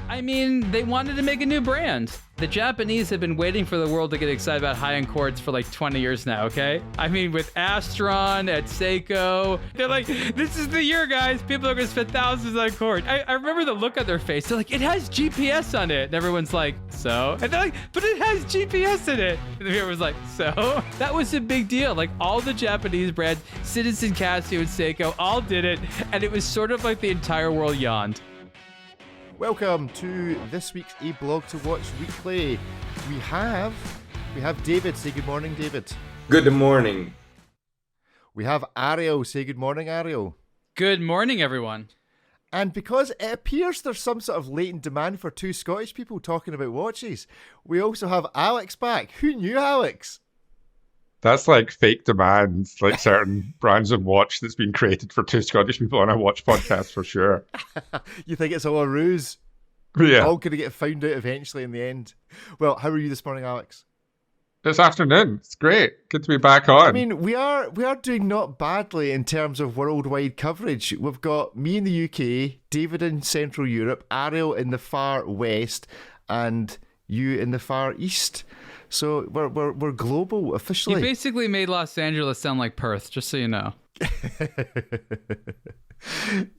I mean, they wanted to make a new brand. The Japanese have been waiting for the world to get excited about high-end quartz for like 20 years now, okay? I mean, with Astron at Seiko, they're like, this is the year, guys. People are going to spend thousands on quartz. I remember the look on their face. They're like, it has GPS on it. And everyone's like, so? And they're like, but it has GPS in it. And everyone's like, so? That was a big deal. Like, all the Japanese brands, Citizen, Casio, and Seiko, all did it. And it was sort of like the entire world yawned. Welcome to this week's aBlogtoWatch Weekly. We have David. Say good morning, David. Good morning. We have Ariel. Say good morning, Ariel. Good morning, everyone. And because it appears there's some sort of latent demand for two Scottish people talking about watches, we also have Alex back. Who knew Alex? That's like fake demand, like certain brands of watch that's been created for two Scottish people on a watch podcast for sure. You think it's all a ruse? Yeah. All going to get found out eventually in the end. Well, how are you this morning, Alex? This afternoon. It's great. Good to be back on. I mean, we are doing not badly in terms of worldwide coverage. We've got me in the UK, David in Central Europe, Ariel in the far west, and you in the far east. So we're global officially. You basically made Los Angeles sound like Perth, just so you know.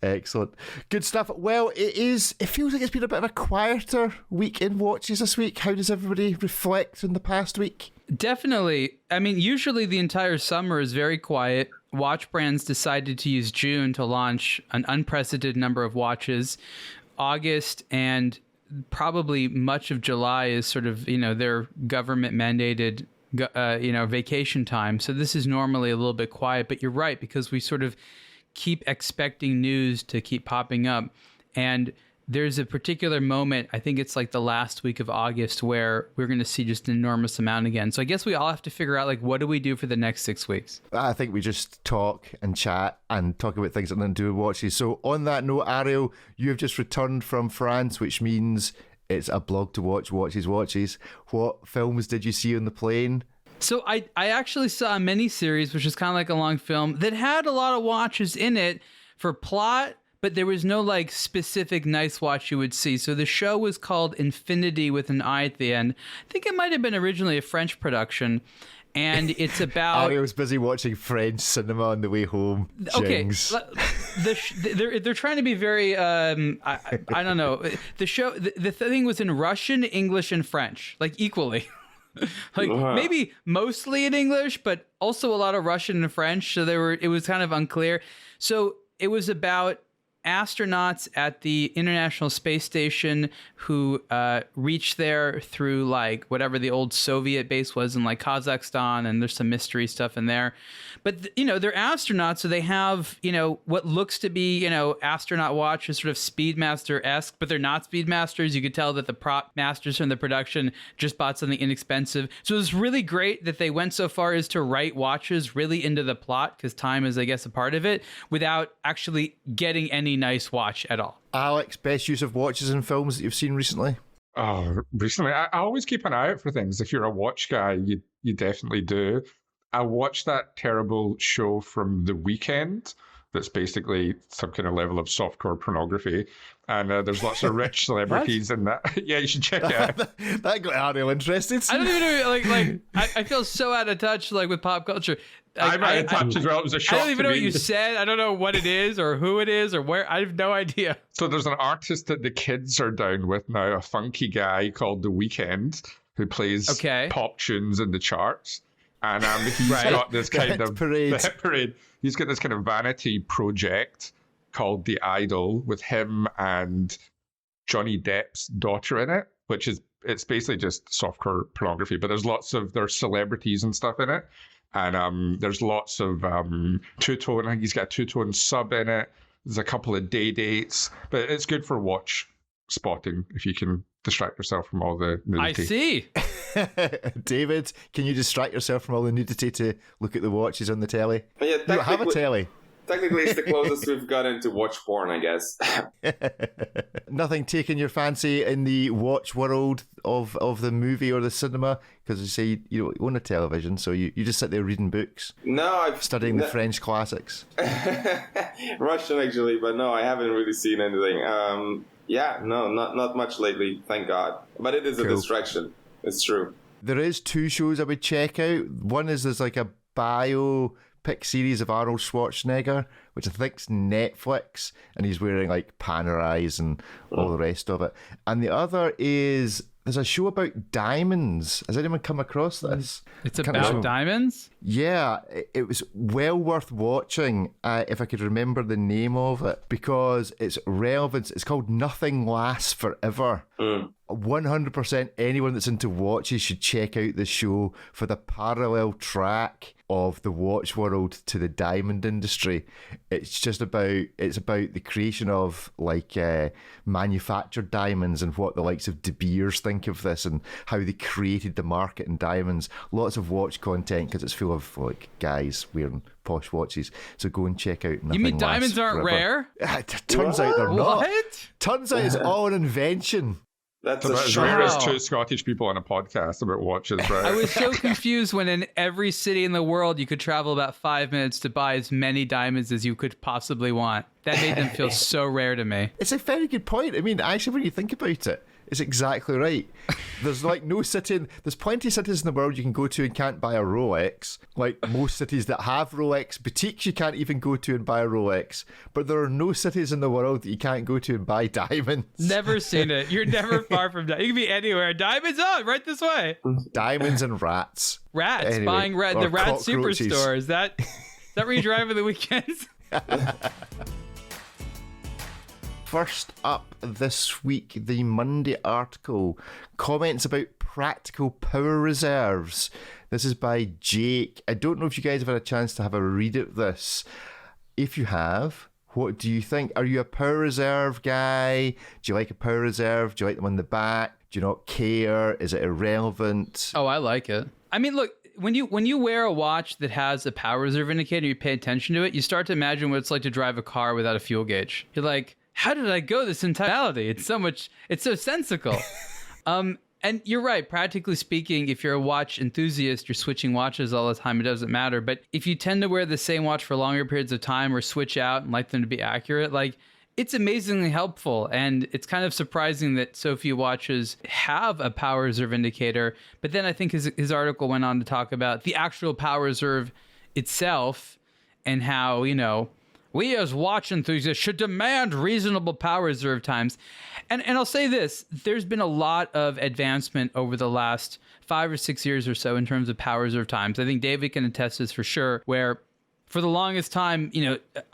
Excellent. Good stuff. Well, it feels like it's been a bit of a quieter week in watches this week. How does everybody reflect on the past week? Definitely. I mean, usually the entire summer is very quiet. Watch brands decided to use June to launch an unprecedented number of watches. August and probably much of July is sort of, their government mandated, vacation time. So this is normally a little bit quiet, but you're right, because we sort of keep expecting news to keep popping up. And there's a particular moment, I think it's like the last week of August, where we're going to see just an enormous amount again. So I guess we all have to figure out, like, what do we do for the next 6 weeks? I think we just talk and chat and talk about things and then do watches. So on that note, Ariel, you have just returned from France, which means it's a blog to watch, watches. What films did you see on the plane? So I actually saw a mini-series, which is kind of like a long film, that had a lot of watches in it for plot, but there was no like specific nice watch you would see. So the show was called Infinity with an I at the end. I think it might have been originally a French production. And it's about... Ari was busy watching French cinema on the way home. Okay, Jings. they're trying to be very... I don't know. The show, the thing was in Russian, English, and French, like equally. Maybe mostly in English, but also a lot of Russian and French. So it was kind of unclear. So it was about astronauts at the International Space Station who reached there through like whatever the old Soviet base was in like Kazakhstan, and there's some mystery stuff in there. But they're astronauts, so they have what looks to be astronaut watches, sort of Speedmaster-esque, but they're not Speedmasters. You could tell that the prop masters from the production just bought something inexpensive. So it was really great that they went so far as to write watches really into the plot, because time is, I guess, a part of it, without actually getting any nice watch at all. Alex, best use of watches in films that you've seen recently? Oh, recently, I always keep an eye out for things. If you're a watch guy, you definitely do. I watched that terrible show from The Weekend that's basically some kind of level of softcore pornography. And there's lots of rich celebrities in that. Yeah, you should check it out. That got Ariel interested. I don't even know, I feel so out of touch with pop culture. I'm out of touch as well. It was a shock. I don't even know what you said. I don't know what it is or who it is or where. I have no idea. So there's an artist that the kids are down with now, a funky guy called The Weeknd, who plays pop tunes in the charts. And he's got this kind of the hit parade. He's got this kind of vanity project called The Idol with him and Johnny Depp's daughter in it, it's basically just softcore pornography. But there's celebrities and stuff in it, and there's lots of two-tone. I think he's got a two-tone sub in it. There's a couple of day dates, but it's good for watch spotting if you can distract yourself from all the nudity. I see. David, can you distract yourself from all the nudity to look at the watches on the telly? Yeah, you have a telly. Technically, it's the closest we've gotten to watch porn, I guess. Nothing taking your fancy in the watch world of the movie or the cinema? Because you say you own a television, so you just sit there reading books. No, studying the French classics. Russian, actually, but no, I haven't really seen anything. Yeah, no, not much lately, thank God. But it is a distraction. It's true. There is 2 shows I would check out. One is there's like a biopic series of Arnold Schwarzenegger, which I think's Netflix, and he's wearing like Panerais and all the rest of it. And the other is there's a show about diamonds. Has anyone come across this? It's about diamonds? Yeah, it was well worth watching if I could remember the name of it, because its relevance. It's called Nothing Lasts Forever. 100% anyone that's into watches should check out this show for the parallel track of the watch world to the diamond industry. It's about the creation of like manufactured diamonds and what the likes of De Beers think of this and how they created the market in diamonds. Lots of watch content because it's full of like guys wearing posh watches. So go and check out Nothing You mean diamonds Lasts aren't Forever. rare? Turns out they're not. What? Turns out it's all an invention. That's as rare as 2 Scottish people on a podcast about watches, right? I was so confused when in every city in the world you could travel about 5 minutes to buy as many diamonds as you could possibly want. That made them feel so rare to me. It's a very good point. I mean, actually, when you think about it, it's exactly right. There's like no city. There's plenty of cities in the world you can go to and can't buy a Rolex. Like most cities that have Rolex boutiques, you can't even go to and buy a Rolex. But there are no cities in the world that you can't go to and buy diamonds. Never seen it. You're never far from that. You can be anywhere. Diamonds on right this way. Diamonds and rats. Rats Anyway, buying the rat cockroaches. superstore. Is that where you drive on the weekends? First up this week, the Monday article. Comments about practical power reserves. This is by Jake. I don't know if you guys have had a chance to have a read at this. If you have, what do you think? Are you a power reserve guy? Do you like a power reserve? Do you like them on the back? Do you not care? Is it irrelevant? Oh, I like it. I mean, look, when you wear a watch that has a power reserve indicator, you pay attention to it, you start to imagine what it's like to drive a car without a fuel gauge. You're like, how did I go this entirely? It's so sensical. And you're right. Practically speaking, if you're a watch enthusiast, you're switching watches all the time. It doesn't matter. But if you tend to wear the same watch for longer periods of time or switch out and like them to be accurate, like it's amazingly helpful. And it's kind of surprising that so few watches have a power reserve indicator. But then I think his article went on to talk about the actual power reserve itself and how, we as watch enthusiasts should demand reasonable power reserve times. And I'll say this, there's been a lot of advancement over the last 5 or 6 years or so in terms of power reserve times. I think David can attest to this for sure, where for the longest time,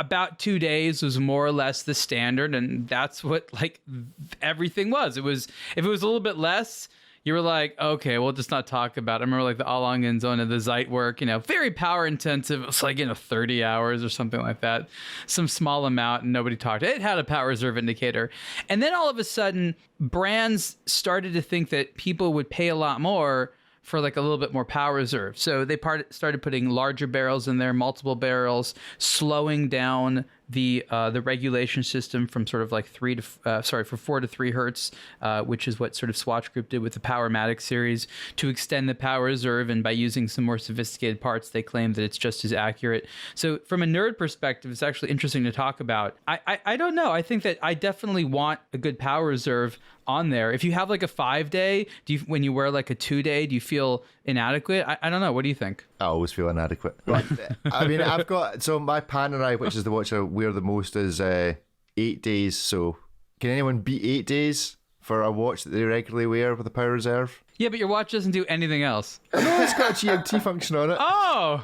about 2 days was more or less the standard. And that's what like everything was. If it was a little bit less, you were like, okay, we'll just not talk about it. I remember like the Allongin zone of the Zeit work, very power intensive. It was like, 30 hours or something like that. Some small amount and nobody talked. It had a power reserve indicator. And then all of a sudden, brands started to think that people would pay a lot more for like a little bit more power reserve. So they started putting larger barrels in there, multiple barrels, slowing down the regulation system from sort of like 4 to 3 hertz, which is what sort of Swatch Group did with the Powermatic series, to extend the power reserve. And by using some more sophisticated parts, they claim that it's just as accurate. So from a nerd perspective, it's actually interesting to talk about. I don't know. I think that I definitely want a good power reserve on there. If you have like a 5-day, when you wear like a 2-day, do you feel inadequate? I don't know. What do you think? I always feel inadequate. But, I mean, my Panerai, which is the watch I wear the most, is 8 days. So can anyone beat 8 days for a watch that they regularly wear with a power reserve? Yeah, but your watch doesn't do anything else. No, it's got a GMT function on it. Oh!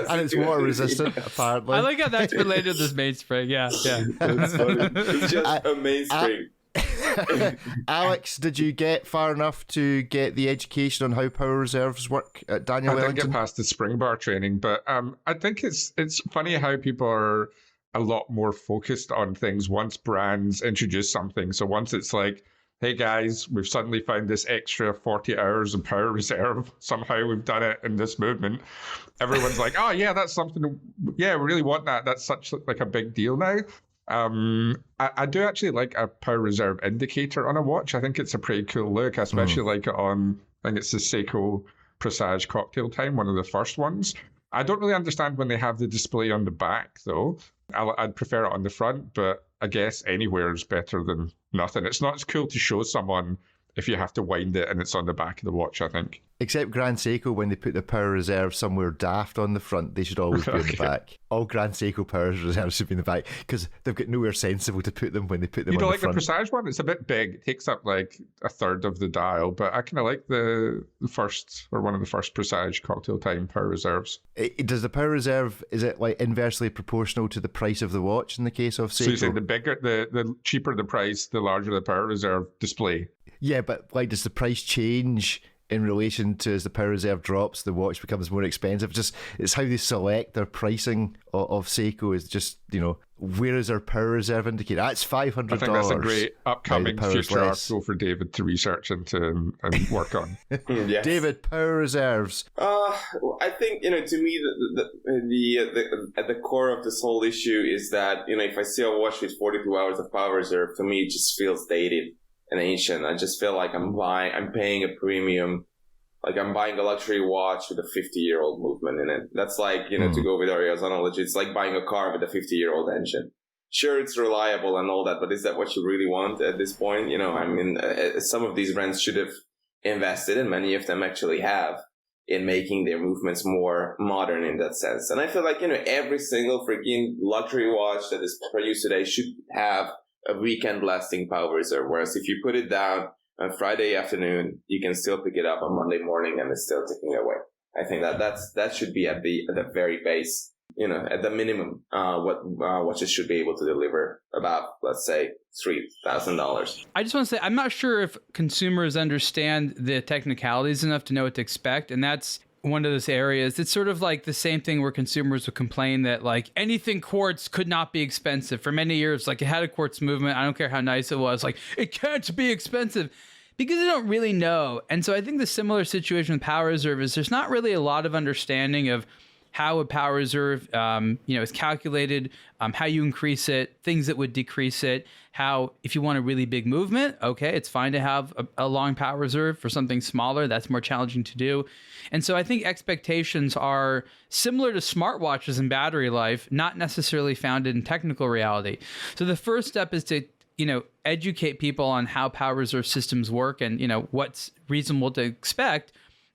And it's water resistant, apparently. I like how that's related to this mainspring. Yeah. That's funny. It's just a mainspring. Alex, did you get far enough to get the education on how power reserves work at Daniel Wellington? I didn't get past the spring bar training, but I think it's funny how people are a lot more focused on things once brands introduce something. So once it's like, hey guys, we've suddenly found this extra 40 hours of power reserve. Somehow we've done it in this movement. Everyone's like, oh yeah, that's something. Yeah, we really want that. That's such like a big deal now. I do actually like a power reserve indicator on a watch. I think it's a pretty cool look. I especially like it on, I think it's the Seiko Presage Cocktail Time, one of the first ones. I don't really understand when they have the display on the back though. I'd prefer it on the front, but I guess anywhere is better than nothing. It's not as cool to show someone if you have to wind it and it's on the back of the watch, I think. Except Grand Seiko, when they put the power reserve somewhere daft on the front, they should always be in the back. All Grand Seiko power reserves should be in the back because they've got nowhere sensible to put them when they put them on the front. You don't like the Presage one? It's a bit big. It takes up like a third of the dial, but I kind of like the first, or one of the first Presage Cocktail Time power reserves. Does the power reserve, is it like inversely proportional to the price of the watch in the case of Seiko? So you say the bigger, the cheaper the price, the larger the power reserve display. Yeah, but like, does the price change in relation to as the power reserve drops, the watch becomes more expensive? Just, it's how they select their pricing of Seiko is just, where is our power reserve indicator? That's $500. I think that's a great upcoming future article for David to research into and work on. Yes. David, power reserves. I think, to me, at the core of this whole issue is that, if I see a watch with 42 hours of power reserve, to me, it just feels dated and ancient. I just feel like I'm paying a premium, like I'm buying a luxury watch with a 50-year-old movement in it. That's like, to go with Ariel's analogy, it's like buying a car with a 50-year-old engine. Sure, it's reliable and all that, but is that what you really want at this point? Some of these brands should have invested, and many of them actually have, in making their movements more modern in that sense. And I feel like, every single freaking luxury watch that is produced today should have a weekend lasting power reserve, whereas if you put it down on Friday afternoon, you can still pick it up on Monday morning and it's still ticking away. I think that should be at the very base, at the minimum, what watches should be able to deliver about, let's say, $3,000. I just want to say, I'm not sure if consumers understand the technicalities enough to know what to expect, and that's one of those areas. It's sort of like the same thing where consumers would complain that like anything quartz could not be expensive. For many years, like it had a quartz movement. I don't care how nice it was. Like it can't be expensive because they don't really know. And so I think the similar situation with power reserve is there's not really a lot of understanding of how a power reserve, is calculated, how you increase it, things that would decrease it, how if you want a really big movement, okay, it's fine to have a long power reserve. For something smaller, that's more challenging to do. And so I think expectations are similar to smartwatches and battery life, not necessarily founded in technical reality. So the first step is to educate people on how power reserve systems work and what's reasonable to expect.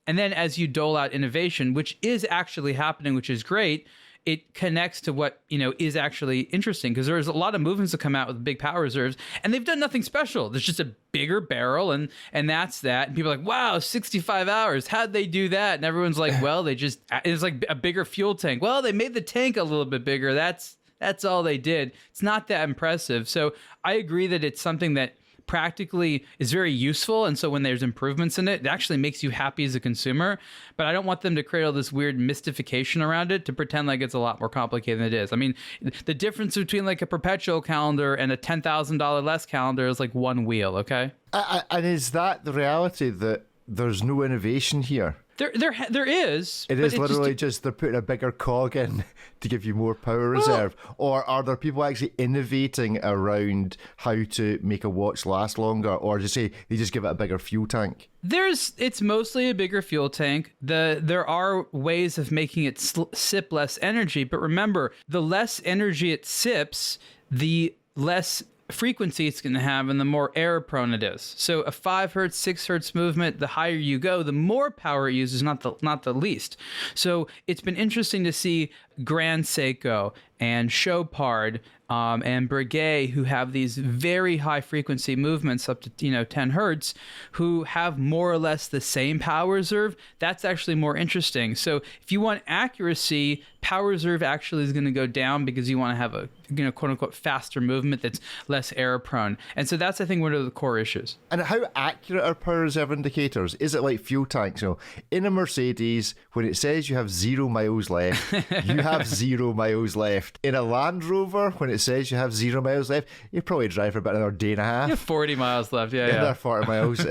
And then as you dole out innovation, which is actually happening, which is great, it connects to what, is actually interesting, because there's a lot of movements that come out with big power reserves and they've done nothing special. There's just a bigger barrel and that's that. And people are like, wow, 65 hours. How'd they do that? And everyone's like, well, it's like a bigger fuel tank. Well, they made the tank a little bit bigger. That's all they did. It's not that impressive. So I agree that it's something that practically is very useful, and so when there's improvements in it, it actually makes you happy as a consumer. But I don't want them to create all this weird mystification around it to pretend like it's a lot more complicated than it is. I mean, the difference between like a perpetual calendar and a $10,000 less calendar is like one wheel, okay? And is that the reality, that there's no innovation here? There is. It is literally just they're putting a bigger cog in to give you more power reserve. Or are there people actually innovating around how to make a watch last longer? Or just say they just give it a bigger fuel tank? It's mostly a bigger fuel tank. There are ways of making it sip less energy. But remember, the less energy it sips, the less frequency it's going to have and the more error prone it is. So a 5 hertz, 6 hertz movement, the higher you go, the more power it uses, not the least. So it's been interesting to see Grand Seiko and Chopard and Piguet, who have these very high frequency movements up to 10 hertz, who have more or less the same power reserve. That's actually more interesting. So if you want accuracy, power reserve actually is going to go down because you want to have a quote unquote faster movement that's less error prone. And so that's, I think, one of the core issues. And how accurate are power reserve indicators? Is it like fuel tanks? In a Mercedes, when it says you have 0 miles left, you have 0 miles left. In a Land Rover, when it says you have 0 miles left, you probably drive for about another day and a half. You have 40 miles left, yeah. There are 40 miles.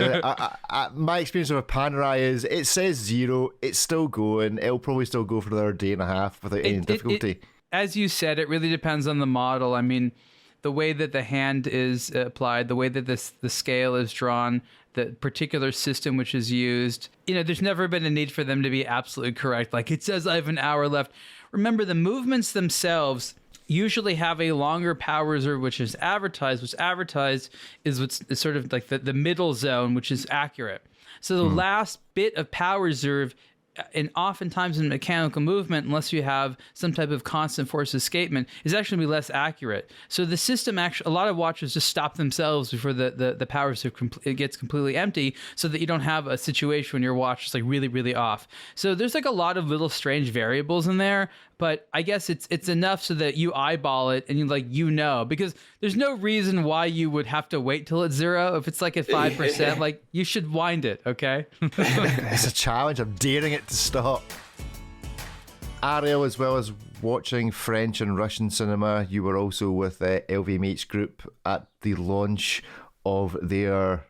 My experience of a Panerai is it says 0, it's still going. It'll probably still go for another day and a half without any difficulty. As you said, it really depends on the model. I mean, the way that the hand is applied, the way that the scale is drawn, the particular system which is used. There's never been a need for them to be absolutely correct. Like, it says I have an hour left. Remember, the movements themselves usually have a longer power reserve, which is advertised. What's advertised is what's sort of like the middle zone, which is accurate. So the last bit of power reserve, and oftentimes in mechanical movement, unless you have some type of constant force escapement, is actually going to be less accurate. So the system actually, a lot of watches just stop themselves before the power reserve it gets completely empty, so that you don't have a situation when your watch is like really, really off. So there's like a lot of little strange variables in there, but I guess it's enough so that you eyeball it and because there's no reason why you would have to wait till it's 0. If it's like at 5%, like you should wind it, okay? It's a challenge. I'm daring it to stop. Ariel, as well as watching French and Russian cinema, you were also with LVMH Group at the launch of their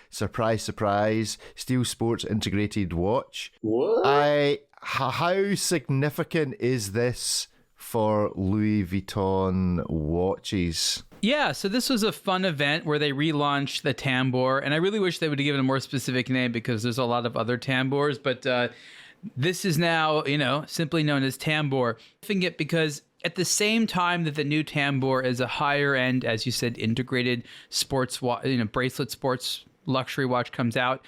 surprise Steel Sports integrated watch. What? How significant is this for Louis Vuitton watches? Yeah, so this was a fun event where they relaunched the Tambor, and I really wish they would have given a more specific name because there's a lot of other Tambors, but this is now, simply known as Tambor. I think it because at the same time that the new Tambor is a higher end, as you said, integrated sports bracelet sports luxury watch comes out,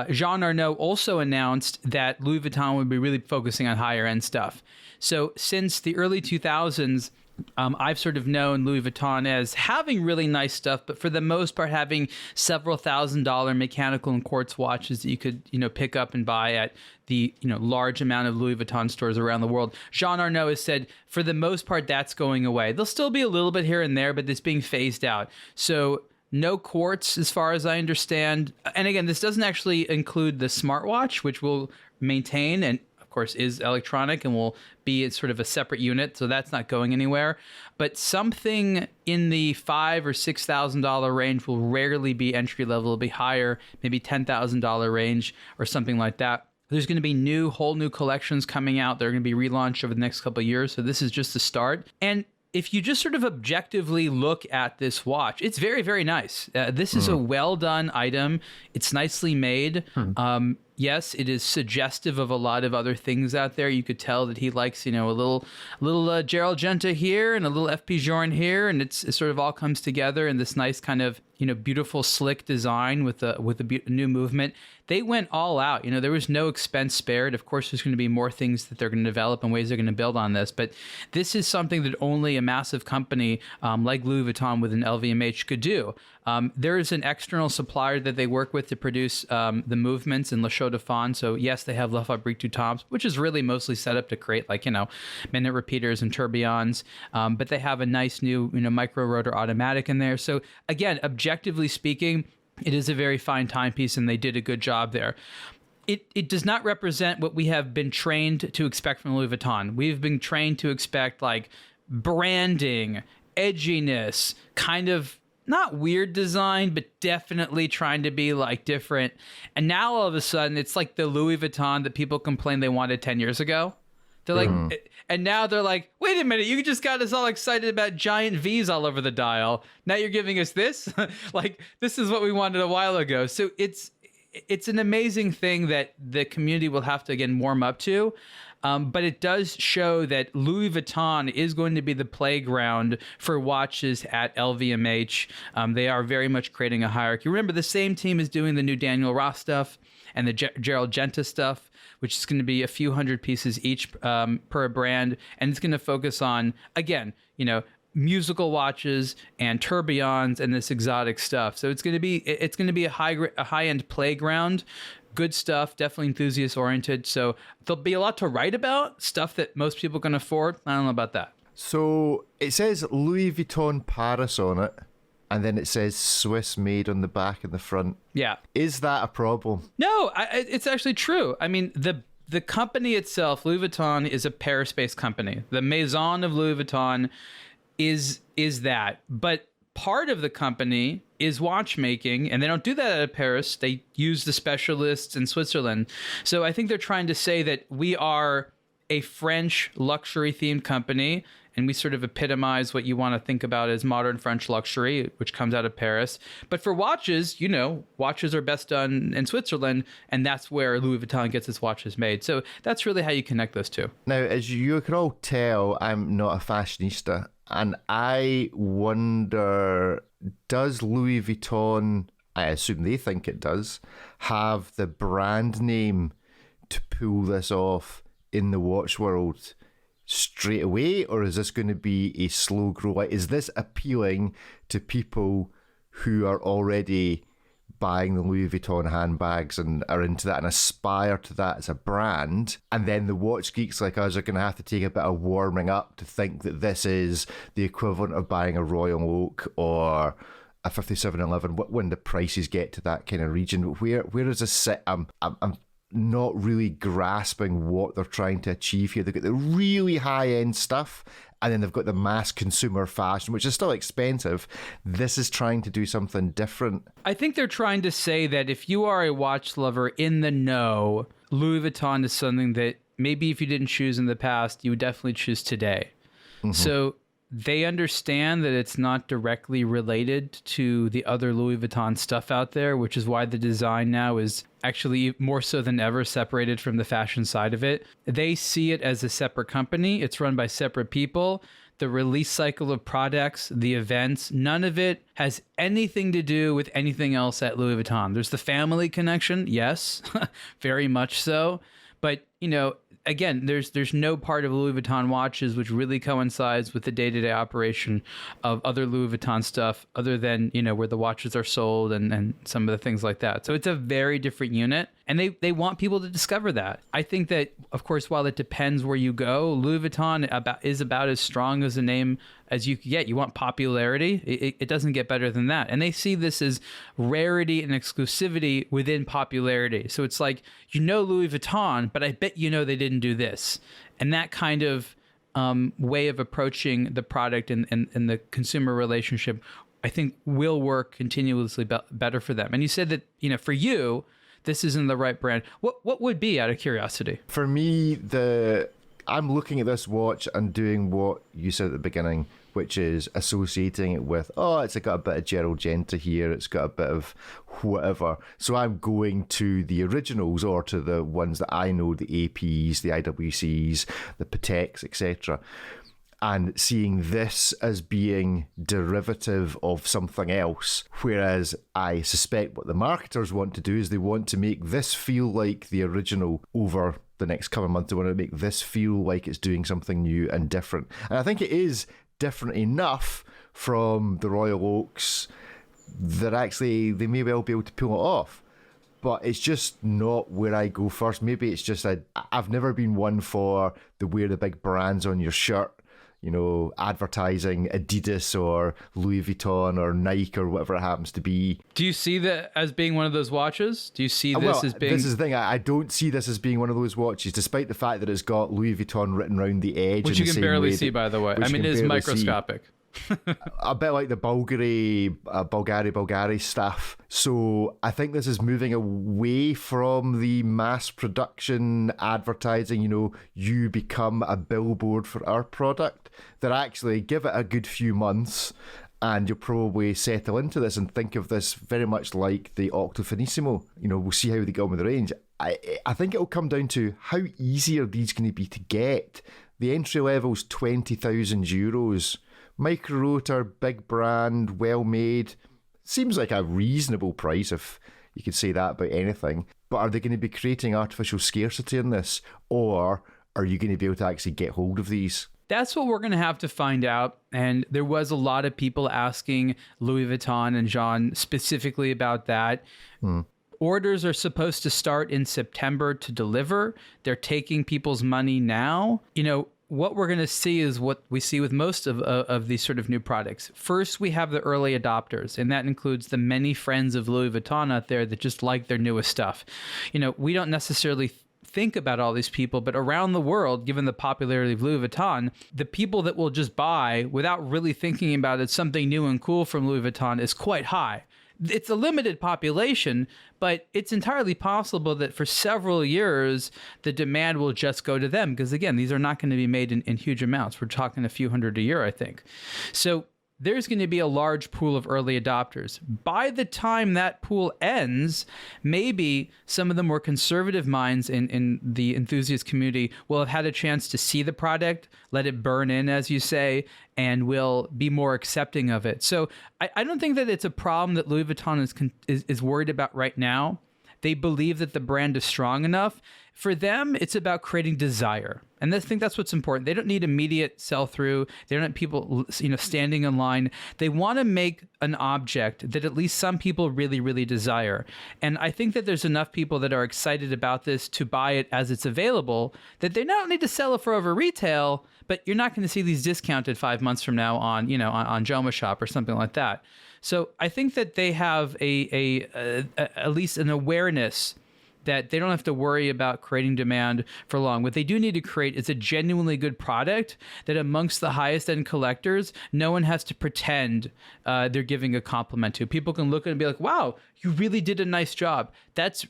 Jean Arnault also announced that Louis Vuitton would be really focusing on higher end stuff. So since the early 2000s, I've sort of known Louis Vuitton as having really nice stuff, but for the most part having several $1,000 mechanical and quartz watches that you could, pick up and buy at the, large amount of Louis Vuitton stores around the world. Jean Arnault has said, for the most part, that's going away. There'll still be a little bit here and there, but it's being phased out. So no quartz, as far as I understand. And again, this doesn't actually include the smartwatch, which will maintain and, of course, is electronic and will be sort of a separate unit. So that's not going anywhere. But something in the $5,000 or $6,000 range will rarely be entry level. It'll be higher, maybe $10,000 range or something like that. There's going to be whole new collections coming out. They're going to be relaunched over the next couple of years. So this is just the start. And if you just sort of objectively look at this watch, it's very, very nice. This is a well-done item. It's nicely made. Yes, it is suggestive of a lot of other things out there. You could tell that he likes, a little Gerald Genta here and a little FP Journe here, and it sort of all comes together in this nice kind of, beautiful, slick design with a new movement. They went all out. There was no expense spared. Of course, there's going to be more things that they're going to develop and ways they're going to build on this, but this is something that only a massive company like Louis Vuitton with an LVMH could do. There is an external supplier that they work with to produce the movements in La Chaux-de-Fonds. So yes, they have La Fabrique du Temps, which is really mostly set up to create minute repeaters and tourbillons. But they have a nice new micro rotor automatic in there. So again, objectively speaking, it is a very fine timepiece, and they did a good job there. It does not represent what we have been trained to expect from Louis Vuitton. We've been trained to expect like branding, edginess, kind of not weird design, but definitely trying to be like different. And now all of a sudden, it's like the Louis Vuitton that people complained they wanted 10 years ago. They're like, and now they're like, wait a minute, you just got us all excited about giant V's all over the dial. Now you're giving us this? Like, this is what we wanted a while ago. So it's an amazing thing that the community will have to, again, warm up to. But it does show that Louis Vuitton is going to be the playground for watches at LVMH. They are very much creating a hierarchy. Remember, the same team is doing the new Daniel Ross stuff and the Gerald Genta stuff, which is going to be a few hundred pieces each per brand. And it's going to focus on, again, musical watches and tourbillons and this exotic stuff. So it's going to be a high-end playground. Good stuff, definitely enthusiast oriented. So there'll be a lot to write about, stuff that most people can afford. I don't know about that. So it says Louis Vuitton Paris on it, and then it says Swiss made on the back and the front. Yeah. Is that a problem? No, it's actually true. I mean, the company itself, Louis Vuitton, is a Paris-based company. The Maison of Louis Vuitton is that. But part of the company is watchmaking, and they don't do that out of Paris. They use the specialists in Switzerland. So I think they're trying to say that we are a French luxury themed company, and we sort of epitomize what you want to think about as modern French luxury, which comes out of Paris. But for watches, watches are best done in Switzerland, and that's where Louis Vuitton gets its watches made. So that's really how you connect those two. Now, as you can all tell, I'm not a fashionista, and I wonder, does Louis Vuitton, I assume they think it does, have the brand name to pull this off in the watch world straight away, or is this going to be a slow grow? Is this appealing to people who are already buying the Louis Vuitton handbags and are into that and aspire to that as a brand, and then the watch geeks like us are going to have to take a bit of warming up to think that this is the equivalent of buying a Royal Oak or a 5711 when the prices get to that kind of region? Where does this sit? I'm not really grasping what they're trying to achieve here. They've got the really high-end stuff, and then they've got the mass consumer fashion, which is still expensive. This is trying to do something different. I think they're trying to say that if you are a watch lover in the know, Louis Vuitton is something that maybe if you didn't choose in the past, you would definitely choose today. Mm-hmm. So they understand that it's not directly related to the other Louis Vuitton stuff out there, which is why the design now is actually more so than ever separated from the fashion side of it. They see it as a separate company. It's run by separate people. The release cycle of products, the events, none of it has anything to do with anything else at Louis Vuitton. There's the family connection, yes, very much so. But, again, there's no part of Louis Vuitton watches which really coincides with the day-to-day operation of other Louis Vuitton stuff other than, where the watches are sold and some of the things like that. So it's a very different unit, and they want people to discover that. I think that, of course, while it depends where you go, Louis Vuitton is about as strong as a name as you can get. You want popularity. It doesn't get better than that. And they see this as rarity and exclusivity within popularity. So it's like, Louis Vuitton, but I bet they didn't do this. And that kind of way of approaching the product and the consumer relationship, I think will work continuously better for them. And you said that, for you, this isn't the right brand. What would be, out of curiosity? For me, I'm looking at this watch and doing what you said at the beginning, which is associating it with, it's got a bit of Gerald Genta here, it's got a bit of whatever. So I'm going to the originals or to the ones that I know, the APs, the IWCs, the Pateks, etc., and seeing this as being derivative of something else. Whereas I suspect what the marketers want to do is they want to make this feel like the original over the next couple of months. They want to make this feel like it's doing something new and different. And I think it is different enough from the Royal Oaks that actually they may well be able to pull it off. But it's just not where I go first. Maybe it's just I've never been one for the wear the big brands on your shirt, advertising Adidas or Louis Vuitton or Nike or whatever it happens to be. Do you see that as being one of those watches? Do you see this as being... This is the thing. I don't see this as being one of those watches, despite the fact that it's got Louis Vuitton written around the edge. Which you can barely see, by the way. I mean, it is microscopic. A bit like the Bulgari stuff. So I think this is moving away from the mass production advertising, you become a billboard for our product, that actually give it a good few months and you'll probably settle into this and think of this very much like the Octo Finissimo. We'll see how they get on with the range. I think it'll come down to how easy are these going to be to get. The entry level's €20,000. Micro rotor, big brand, well made. Seems like a reasonable price, if you could say that about anything. But are they going to be creating artificial scarcity in this? Or are you going to be able to actually get hold of these? That's what we're going to have to find out. And there was a lot of people asking Louis Vuitton and Jean specifically about that. Orders are supposed to start in September to deliver. They're taking people's money now. What we're going to see is what we see with most of these sort of new products. First, we have the early adopters, and that includes the many friends of Louis Vuitton out there that just like their newest stuff. We don't necessarily think about all these people, but around the world, given the popularity of Louis Vuitton, the people that will just buy without really thinking about it, something new and cool from Louis Vuitton is quite high. it's a limited population, but it's entirely possible that for several years, the demand will just go to them. Because again, these are not going to be made in huge amounts. We're talking a few hundred a year, I think. So there's going to be a large pool of early adopters. By the time that pool ends, maybe some of the more conservative minds in the enthusiast community will have had a chance to see the product, let it burn in, as you say, and will be more accepting of it. So I don't think that it's a problem that Louis Vuitton is worried about right now. They believe that the brand is strong enough. For them, it's about creating desire. And I think that's what's important. They don't need immediate sell-through. They don't need people, standing in line. They want to make an object that at least some people really, really desire. And I think that there's enough people that are excited about this to buy it as it's available, that they not need to sell it for over retail, but you're not going to see these discounted 5 months from now on, on Joma Shop or something like that. So I think that they have at least an awareness that they don't have to worry about creating demand for long. What they do need to create is a genuinely good product that amongst the highest end collectors, no one has to pretend they're giving a compliment to. People can look at it and be like, wow, you really did a nice job. That's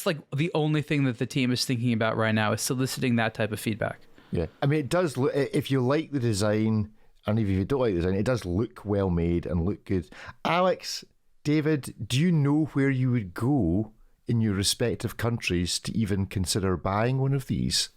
like the only thing that the team is thinking about right now, is soliciting that type of feedback. Yeah. I mean, it does look, if you like the design, and even if you don't like the design, it does look well made and look good. Alex, David, do you know where you would go in your respective countries to even consider buying one of these?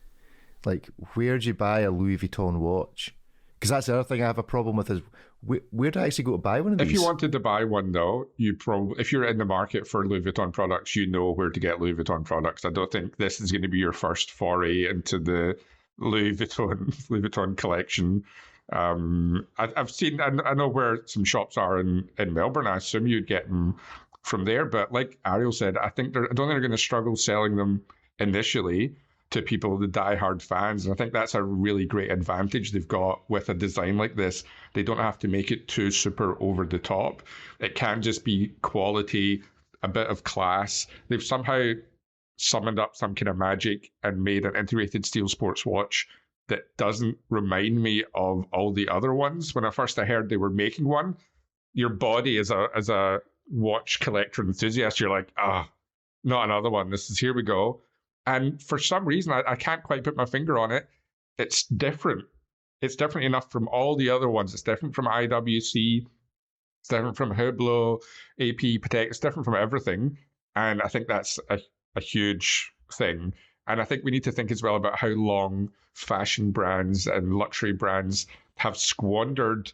Like, where do you buy a Louis Vuitton watch? Because that's the other thing I have a problem with, is where do I actually go to buy one of these? If you wanted to buy one, though, if you're in the market for Louis Vuitton products, you know where to get Louis Vuitton products. I don't think this is going to be your first foray into the Louis Vuitton collection. I've seen, I know where some shops are in Melbourne. I assume you'd get them from there, but like Ariel said, I don't think they're going to struggle selling them initially to people, the diehard fans. And I think that's a really great advantage they've got with a design like this. They don't have to make it too super over the top. It can just be quality, a bit of class. They've somehow summoned up some kind of magic and made an integrated steel sports watch that doesn't remind me of all the other ones. When I heard they were making one, your body as a watch collector enthusiast, you're like, not another one. Here we go. And for some reason, I can't quite put my finger on it. It's different. It's different enough from all the other ones. It's different from IWC. It's different from Hublot, AP, Patek. It's different from everything. And I think that's a huge thing. And I think we need to think as well about how long fashion brands and luxury brands have squandered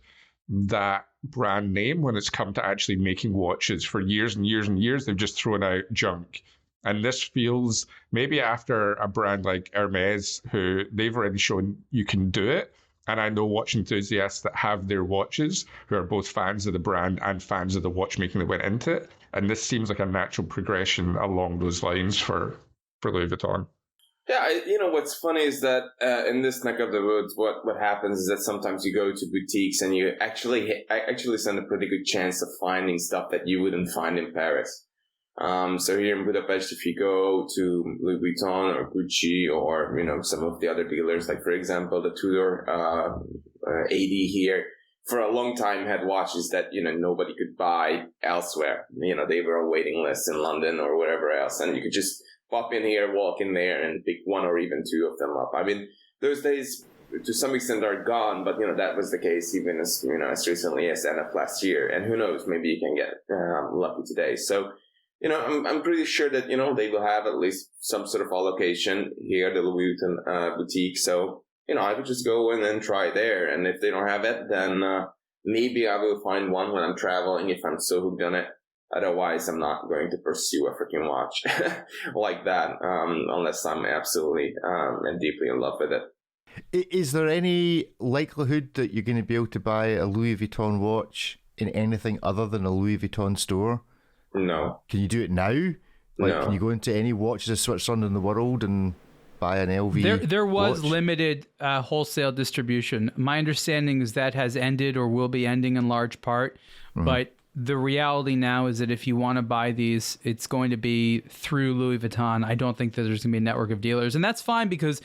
that brand name when it's come to actually making watches. For years and years and years, they've just thrown out junk. And this feels, maybe after a brand like Hermes, who they've already shown you can do it. And I know watch enthusiasts that have their watches who are both fans of the brand and fans of the watchmaking that went into it. And this seems like a natural progression along those lines for Louis Vuitton. Yeah, what's funny is that in this neck of the woods, what happens is that sometimes you go to boutiques and you actually stand a pretty good chance of finding stuff that you wouldn't find in Paris. So here in Budapest, if you go to Louis Vuitton or Gucci or, some of the other dealers, like, for example, the Tudor AD here, for a long time had watches that, nobody could buy elsewhere. They were on waiting lists in London or wherever else, and you could just pop in here, walk in there, and pick one or even two of them up. I mean, those days, to some extent, are gone, but, that was the case even as, as recently as end of last year. And who knows, maybe you can get lucky today. So, I'm pretty sure that, they will have at least some sort of allocation here at the Louis Vuitton boutique. So, I would just go in and try there. And if they don't have it, then maybe I will find one when I'm traveling if I'm so hooked on it. Otherwise, I'm not going to pursue a freaking watch like that unless I'm absolutely and deeply in love with it. Is there any likelihood that you're going to be able to buy a Louis Vuitton watch in anything other than a Louis Vuitton store? No. Can you do it now? No. Can you go into any watches of Switzerland in the world and buy an LV? There was watch? limited wholesale distribution. My understanding is that has ended or will be ending in large part, but the reality now is that if you want to buy these, it's going to be through Louis Vuitton. I don't think that there's going to be a network of dealers. And that's fine, because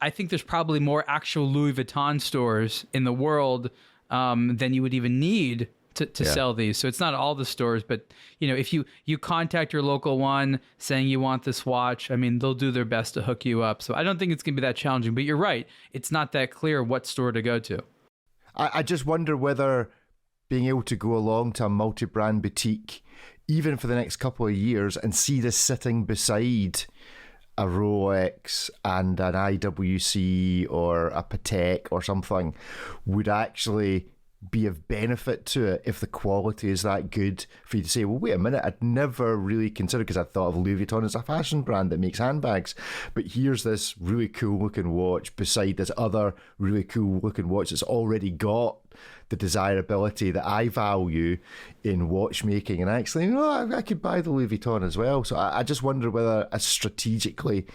I think there's probably more actual Louis Vuitton stores in the world than you would even need to sell these. So it's not all the stores, but if you contact your local one saying you want this watch, I mean, they'll do their best to hook you up. So I don't think it's going to be that challenging, but you're right. It's not that clear what store to go to. I just wonder whether being able to go along to a multi-brand boutique, even for the next couple of years, and see this sitting beside a Rolex and an IWC or a Patek or something, would actually be of benefit to it if the quality is that good for you to say, well, wait a minute, I'd never really considered, because I thought of Louis Vuitton as a fashion brand that makes handbags, but here's this really cool looking watch beside this other really cool looking watch that's already got the desirability that I value in watchmaking, and actually, I could buy the Louis Vuitton as well. So I just wonder whether strategically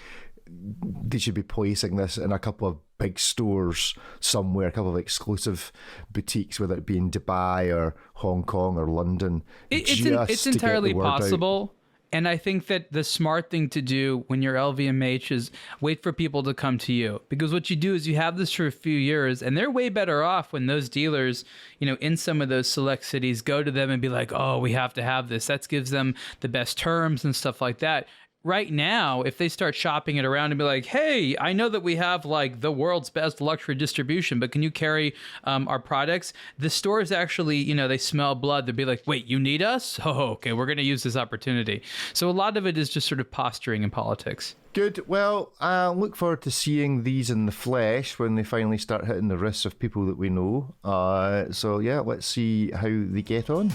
they should be placing this in a couple of big stores somewhere, a couple of exclusive boutiques, whether it be in Dubai or Hong Kong or London. It's entirely possible. And I think that the smart thing to do when you're LVMH is wait for people to come to you. Because what you do is you have this for a few years, and they're way better off when those dealers, in some of those select cities go to them and be like, oh, we have to have this. That gives them the best terms and stuff like that. Right now, if they start shopping it around and be like, hey, I know that we have like the world's best luxury distribution, but can you carry our products? The stores actually, they smell blood. They'll be like, wait, you need us? Oh, okay, we're going to use this opportunity. So a lot of it is just sort of posturing in politics. Good. Well, I look forward to seeing these in the flesh when they finally start hitting the wrists of people that we know. So yeah, let's see how they get on.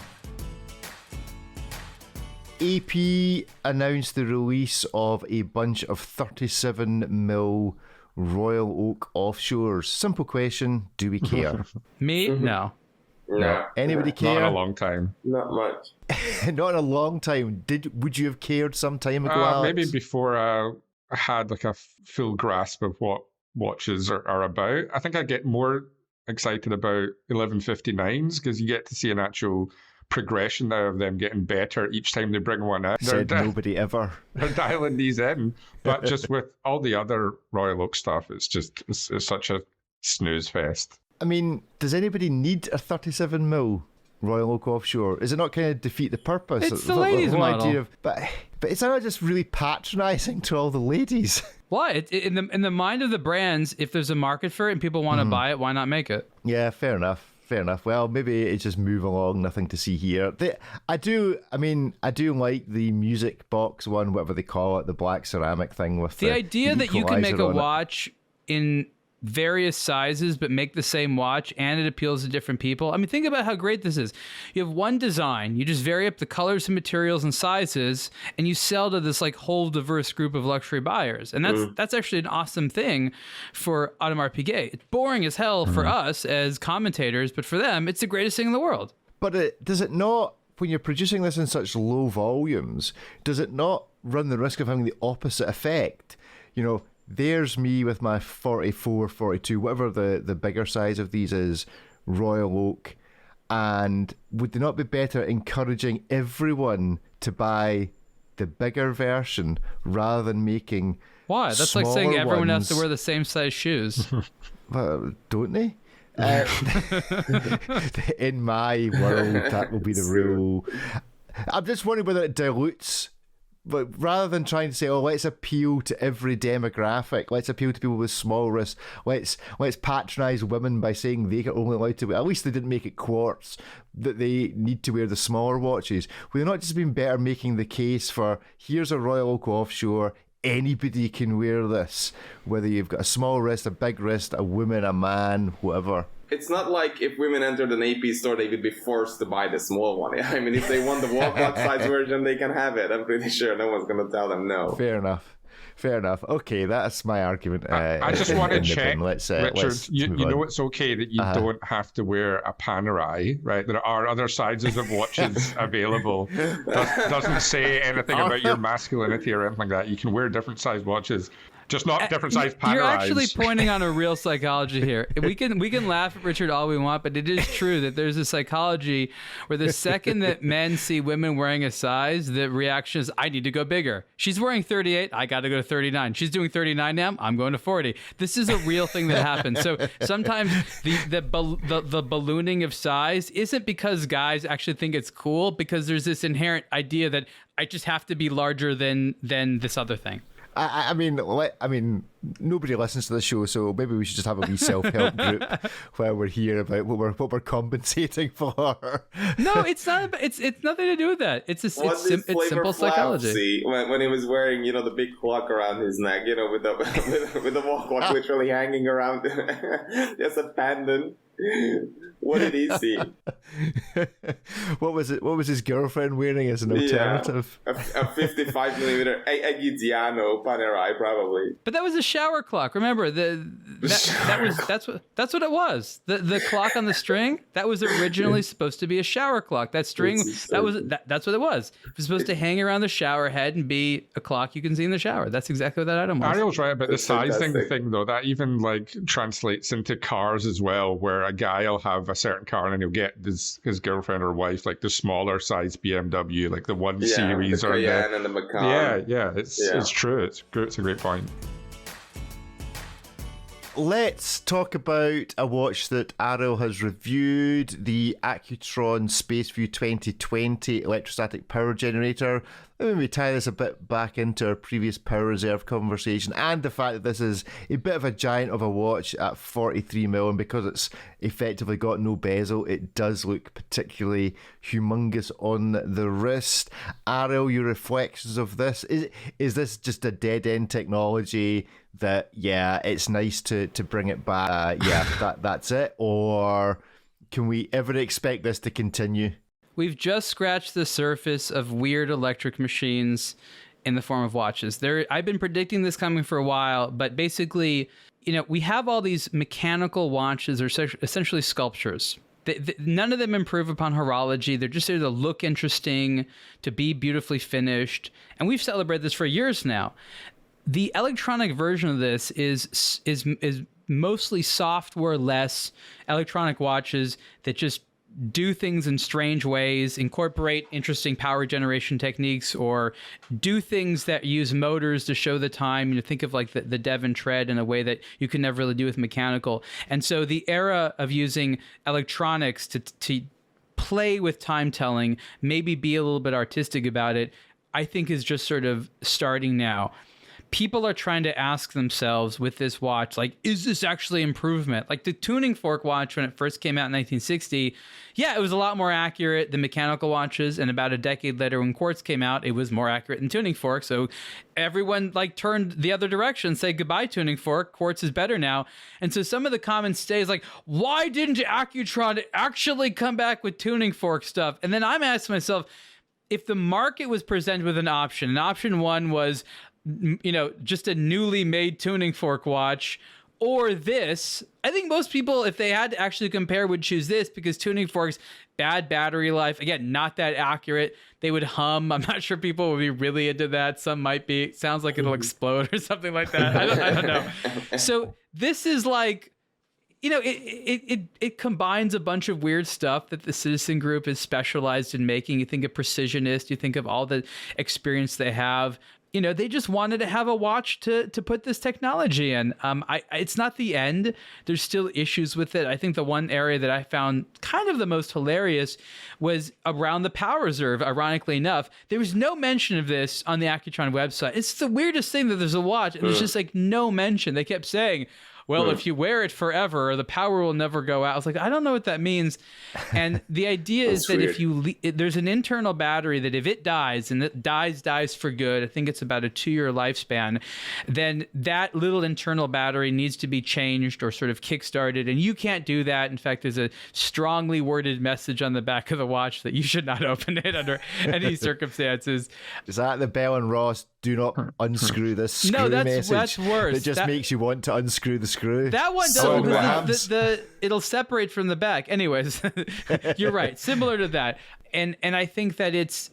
AP announced the release of a bunch of 37mm Royal Oak Offshores. Simple question, do we care? Me? No. No. Anybody care? Not in a long time. Not much. Not in a long time. Would you have cared some time ago, Alex? Maybe before I had like a full grasp of what watches are about. I think I get more excited about 1159s because you get to see an actual progression now of them getting better each time they bring one in. Said nobody ever. They're dialing these in, but just with all the other Royal Oak stuff, it's such a snooze fest. I mean, does anybody need a 37mm Royal Oak Offshore? Is it not kind of defeat the purpose? It's the ladies' model. But it's not just really patronising to all the ladies. Why? In the mind of the brands, if there's a market for it and people want to buy it, why not make it? Yeah, fair enough. Well, maybe it's just move along, nothing to see here. I do like the music box one, whatever they call it, the black ceramic thing with the idea that you can make a watch in various sizes but make the same watch and it appeals to different people. I mean, think about how great this is. You have one design, you just vary up the colors and materials and sizes, and you sell to this like whole diverse group of luxury buyers. And that's actually an awesome thing for Audemars Piguet. It's boring as hell for us as commentators, but for them, it's the greatest thing in the world. But does it not, when you're producing this in such low volumes, does it not run the risk of having the opposite effect? There's me with my 44, 42, whatever the bigger size of these is, Royal Oak. And would they not be better encouraging everyone to buy the bigger version rather than making Why? That's like saying everyone ones... has to wear the same size shoes. Well, don't they? In my world, that will be the rule. I'm just wondering whether it dilutes. But rather than trying to say, oh, let's appeal to every demographic, let's appeal to people with small wrists, let's patronise women by saying they are only allowed to wear, at least they didn't make it quartz, that they need to wear the smaller watches. Would it not just been better making the case for, here's a Royal Oak Offshore, anybody can wear this, whether you've got a small wrist, a big wrist, a woman, a man, whatever. It's not like if women entered an AP store, they would be forced to buy the small one. I mean, if they want the walkout size version, they can have it. I'm pretty sure no one's going to tell them no. Fair enough. Okay, that's my argument. I just want to check, Richard, you know it's okay that you don't have to wear a Panerai, right? There are other sizes of watches available. Doesn't say anything about your masculinity or anything like that. You can wear different size watches. Just not different size pattern. You're actually pointing on a real psychology here. We can laugh at Richard all we want, but it is true that there's a psychology where the second that men see women wearing a size, the reaction is, I need to go bigger. She's wearing 38, I got to go to 39. She's doing 39 now, I'm going to 40. This is a real thing that happens. So sometimes the ballooning of size isn't because guys actually think it's cool, because there's this inherent idea that I just have to be larger than this other thing. I mean, nobody listens to the show, so maybe we should just have a wee self-help group where we're here about what we're compensating for. No, it's not. It's nothing to do with that. It's simple psychology. When he was wearing, the big clock around his neck, with the wall clock literally hanging around, just a pendant. What did he see? What was it? What was his girlfriend wearing as an alternative? A 55mm Eggidiano Panerai, probably. But that was a shower clock. Remember that's what it was. The clock on the string, that was originally supposed to be a shower clock. That string, that's what it was. It was supposed to hang around the shower head and be a clock you can see in the shower. That's exactly what that item was. Ariel's right about the sizing thing, though. That even translates into cars as well, where a guy will have a certain car and he'll get his girlfriend or wife the smaller size BMW, like the 1 Series the or Cayenne and the Macan. It's true. It's a great point. Let's talk about a watch that Ariel has reviewed, the Accutron Spaceview 2020 electrostatic power generator. Let me tie this a bit back into our previous power reserve conversation and the fact that this is a bit of a giant of a watch at 43mm, and because it's effectively got no bezel, it does look particularly humongous on the wrist. Ariel, your reflections of this, is this just a dead-end technology that, it's nice to bring it back, that's it? Or can we ever expect this to continue? We've just scratched the surface of weird electric machines in the form of watches. I've been predicting this coming for a while, but basically, we have all these mechanical watches, or essentially sculptures. None of them improve upon horology. They're just there to look interesting, to be beautifully finished. And we've celebrated this for years now. The electronic version of this is mostly software-less electronic watches that just do things in strange ways, incorporate interesting power generation techniques, or do things that use motors to show the time. Think of the Devon tread in a way that you can never really do with mechanical. And so the era of using electronics to play with time telling, maybe be a little bit artistic about it, I think is just sort of starting now. People are trying to ask themselves with this watch, is this actually improvement? The tuning fork watch, when it first came out in 1960, it was a lot more accurate than mechanical watches. And about a decade later, when quartz came out, it was more accurate than tuning fork. So everyone turned the other direction, say goodbye tuning fork. Quartz is better now. And so some of the comments stay is why didn't Accutron actually come back with tuning fork stuff? And then I'm asking myself, if the market was presented with an option one was, just a newly made tuning fork watch, or this, I think most people, if they had to actually compare, would choose this, because tuning forks, bad battery life, again, not that accurate. They would hum. I'm not sure people would be really into that. Some might be. It sounds like it'll explode or something like that. I don't know. So this is it combines a bunch of weird stuff that the Citizen Group is specialized in making. You think of Precisionist, you think of all the experience they have. They just wanted to have a watch to put this technology in. It's not the end. There's still issues with it. I think the one area that I found kind of the most hilarious was around the power reserve. Ironically enough, there was no mention of this on the Accutron website. It's the weirdest thing that there's a watch and there's just no mention. They kept saying, well, if you wear it forever, the power will never go out. I was I don't know what that means. And the idea is that weird. There's an internal battery that if it dies, and it dies for good, I think it's about a 2-year lifespan, then that little internal battery needs to be changed or sort of kickstarted. And you can't do that. In fact, there's a strongly worded message on the back of the watch that you should not open it under any circumstances. Is that the Bell and Ross, do not unscrew this screw message? No, that's worse. It just makes you want to unscrew the screw. That one doesn't. It'll separate from the back. Anyways, you're right. Similar to that. And I think that it's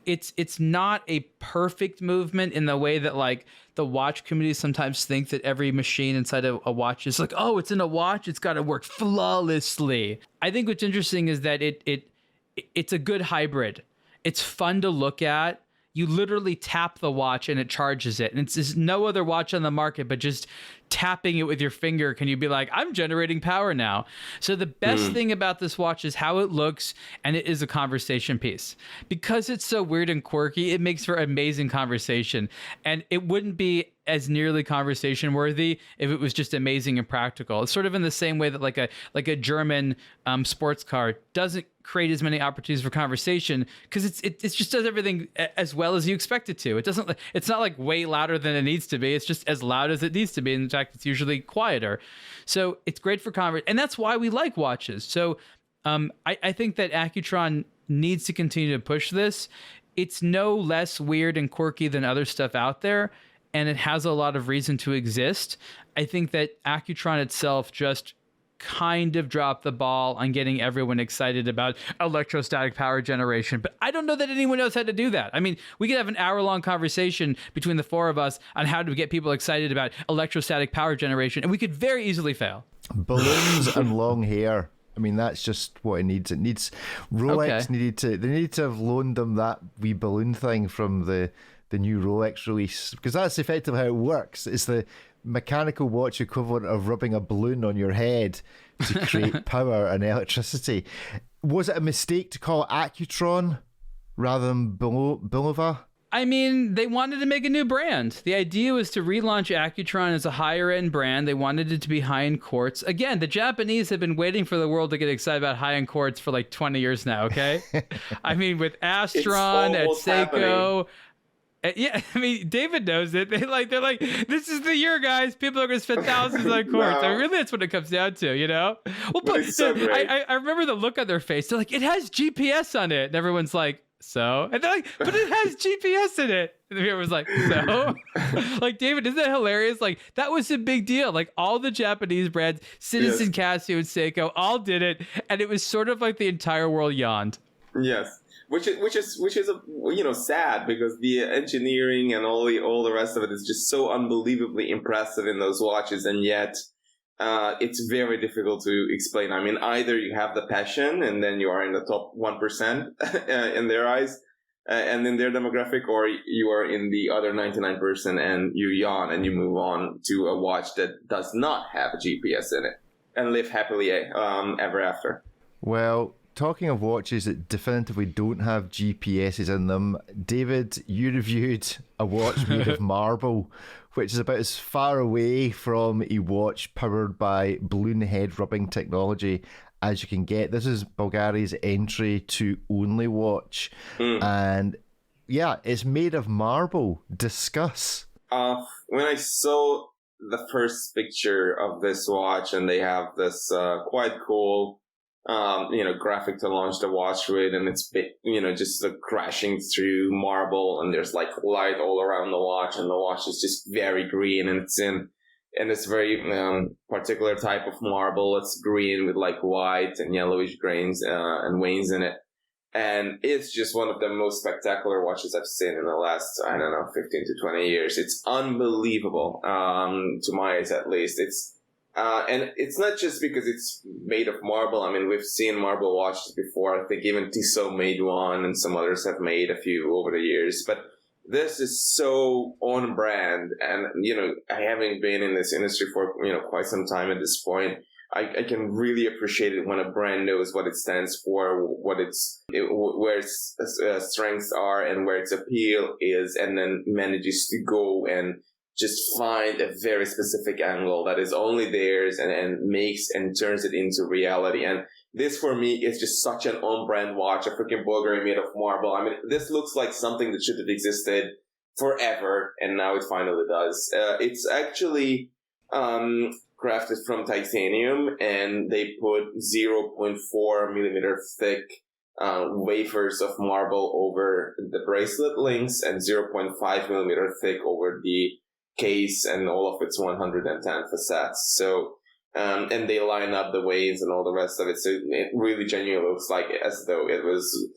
it's not a perfect movement in the way that like the watch community sometimes think that every machine inside of a watch is like, oh, it's in a watch, it's got to work flawlessly. I think what's interesting is that it's a good hybrid. It's fun to look at. You literally tap the watch and it charges it. And it's just no other watch on the market, but just tapping it with your finger, can you be like, I'm generating power now. So the best thing about this watch is how it looks, and it is a conversation piece. Because it's so weird and quirky, it makes for amazing conversation. And it wouldn't be as nearly conversation worthy if it was just amazing and practical. It's sort of in the same way that like a German sports car doesn't create as many opportunities for conversation because it just does everything as well as you expect it to. It's not like way louder than it needs to be. It's just as loud as it needs to be. In fact, it's usually quieter. So it's great for conversation, and that's why we like watches. So I think that Accutron needs to continue to push this. It's no less weird and quirky than other stuff out there, and it has a lot of reason to exist. I think that Accutron itself just kind of dropped the ball on getting everyone excited about electrostatic power generation, but I don't know that anyone knows how to do that. I mean, we could have an hour-long conversation between the four of us on how to get people excited about electrostatic power generation, and we could very easily fail. Balloons and long hair. I mean, that's just what it needs. It needs Rolex they needed to have loaned them that wee balloon thing from the new Rolex release, because that's effectively how it works. It's the mechanical watch equivalent of rubbing a balloon on your head to create power and electricity. Was it a mistake to call it Accutron rather than Bulova? I mean, they wanted to make a new brand. The idea was to relaunch Accutron as a higher-end brand. They wanted it to be high-end quartz. Again, the Japanese have been waiting for the world to get excited about high-end quartz for like 20 years now, okay? I mean, with Astron, at Seiko... Yeah, I mean, David knows it. They're like, this is the year, guys. People are going to spend thousands on quartz. No. I mean, really, that's what it comes down to, you know? Well, but so I remember the look on their face. They're like, it has GPS on it. And everyone's like, so? And they're like, but it has GPS in it. And everyone's like, so? Like, David, isn't that hilarious? Like, that was a big deal. Like, all the Japanese brands, Citizen, Casio, and Seiko, all did it. And it was sort of like the entire world yawned. Yes. Which is sad, because the engineering and all the rest of it is just so unbelievably impressive in those watches, and yet it's very difficult to explain. I mean, either you have the passion and then you are in the top 1% in their eyes and in their demographic, or you are in the other 99% and you yawn and you move on to a watch that does not have a GPS in it and live happily ever after. Well, talking of watches that definitively don't have GPSs in them, David, you reviewed a watch made of marble, which is about as far away from a watch powered by balloon head rubbing technology as you can get. This is Bulgari's entry to only watch. And yeah, it's made of marble. Discuss. When I saw the first picture of this watch, and they have this quite cool graphic to launch the watch with, and it's just crashing through marble, and there's like light all around the watch, and the watch is just very green, and it's very particular type of marble. It's green with like white and yellowish grains and veins in it, and it's just one of the most spectacular watches I've seen in the last 15 to 20 years. It's unbelievable, to my eyes at least. And it's not just because it's made of marble. I mean, we've seen marble watches before. I think even Tissot made one, and some others have made a few over the years. But this is so on brand. And, having been in this industry for, quite some time at this point, I can really appreciate it when a brand knows what it stands for, where its strengths are and where its appeal is, and then manages to go and just find a very specific angle that is only theirs and makes and turns it into reality. And this, for me, is just such an on-brand watch, a freaking Bulgari made of marble. I mean, this looks like something that should have existed forever, and now it finally does. It's actually crafted from titanium, and they put 0.4 millimeter thick wafers of marble over the bracelet links, and 0.5 millimeter thick over the case and all of its 110 facets. So, and they line up the waves and all the rest of it. So it really genuinely looks like as though it was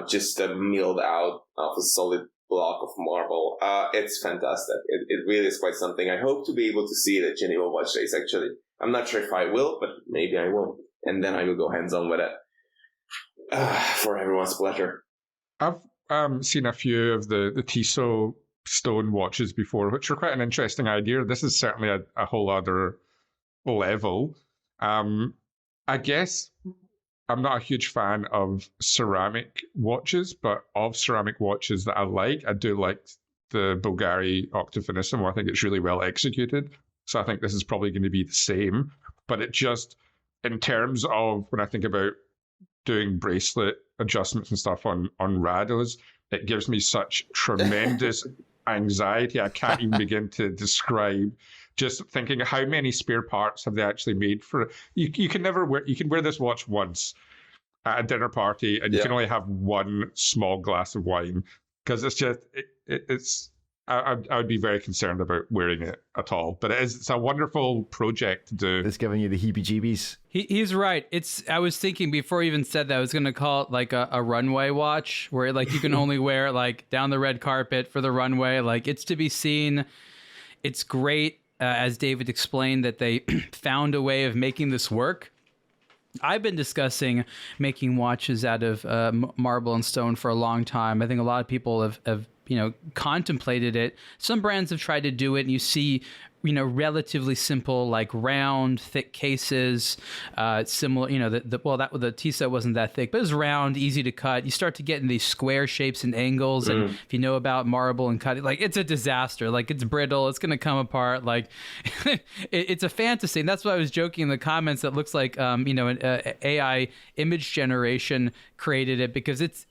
just milled out of a solid block of marble. It's fantastic. It really is quite something. I hope to be able to see it at Geneva Watch Days, actually. I'm not sure if I will, but maybe I will. And then I will go hands-on with it. For everyone's pleasure. I've seen a few of the Tissot stone watches before, which are quite an interesting idea. This is certainly a whole other level. I guess I'm not a huge fan of ceramic watches, but of ceramic watches that I do like the Bulgari Octo Finissimo. I think it's really well executed. So I think this is probably going to be the same. But it just, in terms of when I think about doing bracelet adjustments and stuff on Rados, it gives me such tremendous anxiety. I can't even begin to describe. Just thinking, how many spare parts have they actually made for it? You can never wear. You can wear this watch once at a dinner party, and you can only have one small glass of wine, because it's just it's. I would be very concerned about wearing it at all. But it's a wonderful project to do. It's giving you the heebie-jeebies. He's right. I was thinking before he even said that, I was going to call it like a runway watch, where like you can only wear it like down the red carpet for the runway. Like, it's to be seen. It's great. As David explained, that they found a way of making this work. I've been discussing making watches out of marble and stone for a long time. I think a lot of people have contemplated it. Some brands have tried to do it, and you see, relatively simple, like round, thick cases, similar, the Tissot wasn't that thick, but it was round, easy to cut. You start to get in these square shapes and angles, and if you know about marble and cutting, like, it's a disaster. Like, it's brittle, it's going to come apart. Like, it's a fantasy. And that's why I was joking in the comments that looks like, an AI image generation created it, because it's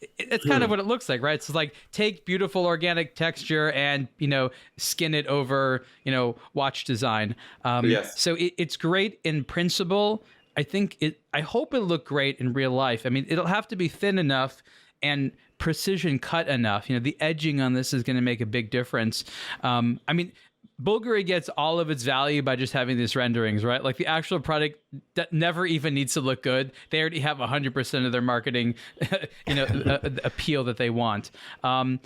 kind of what it looks like, right? It's like, take beautiful organic texture and, skin it over, watch design. Yes. So it's great in principle. I hope it'll look great in real life. I mean, it'll have to be thin enough and precision cut enough. The edging on this is going to make a big difference. Bulgari gets all of its value by just having these renderings, right? Like, the actual product that never even needs to look good. They already have 100% of their marketing, appeal that they want.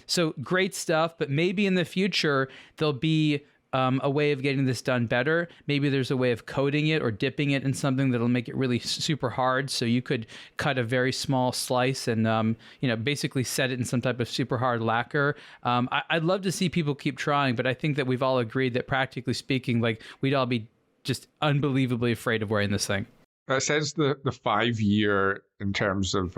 So great stuff, but maybe in the future there'll be a way of getting this done better. Maybe there's a way of coating it or dipping it in something that'll make it really super hard, so you could cut a very small slice and basically set it in some type of super hard lacquer. I'd love to see people keep trying, but I think that we've all agreed that, practically speaking, like, we'd all be just unbelievably afraid of wearing this thing. It says the 5 year in terms of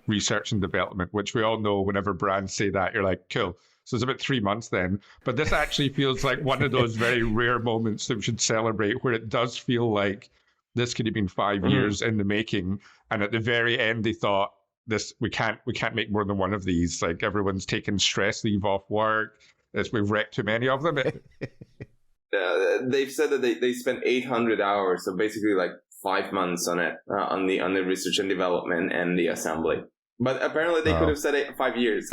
research and development, which we all know whenever brands say that, you're like, cool. So it's about 3 months then. But this actually feels like one of those very rare moments that we should celebrate, where it does feel like this could have been 5 years in the making. And at the very end, they thought, we can't make more than one of these. Like, everyone's taking stress leave off work. We've wrecked too many of them. They've said that they spent 800 hours, so basically like 5 months on it, on the research and development and the assembly. But apparently they could have said 5 years.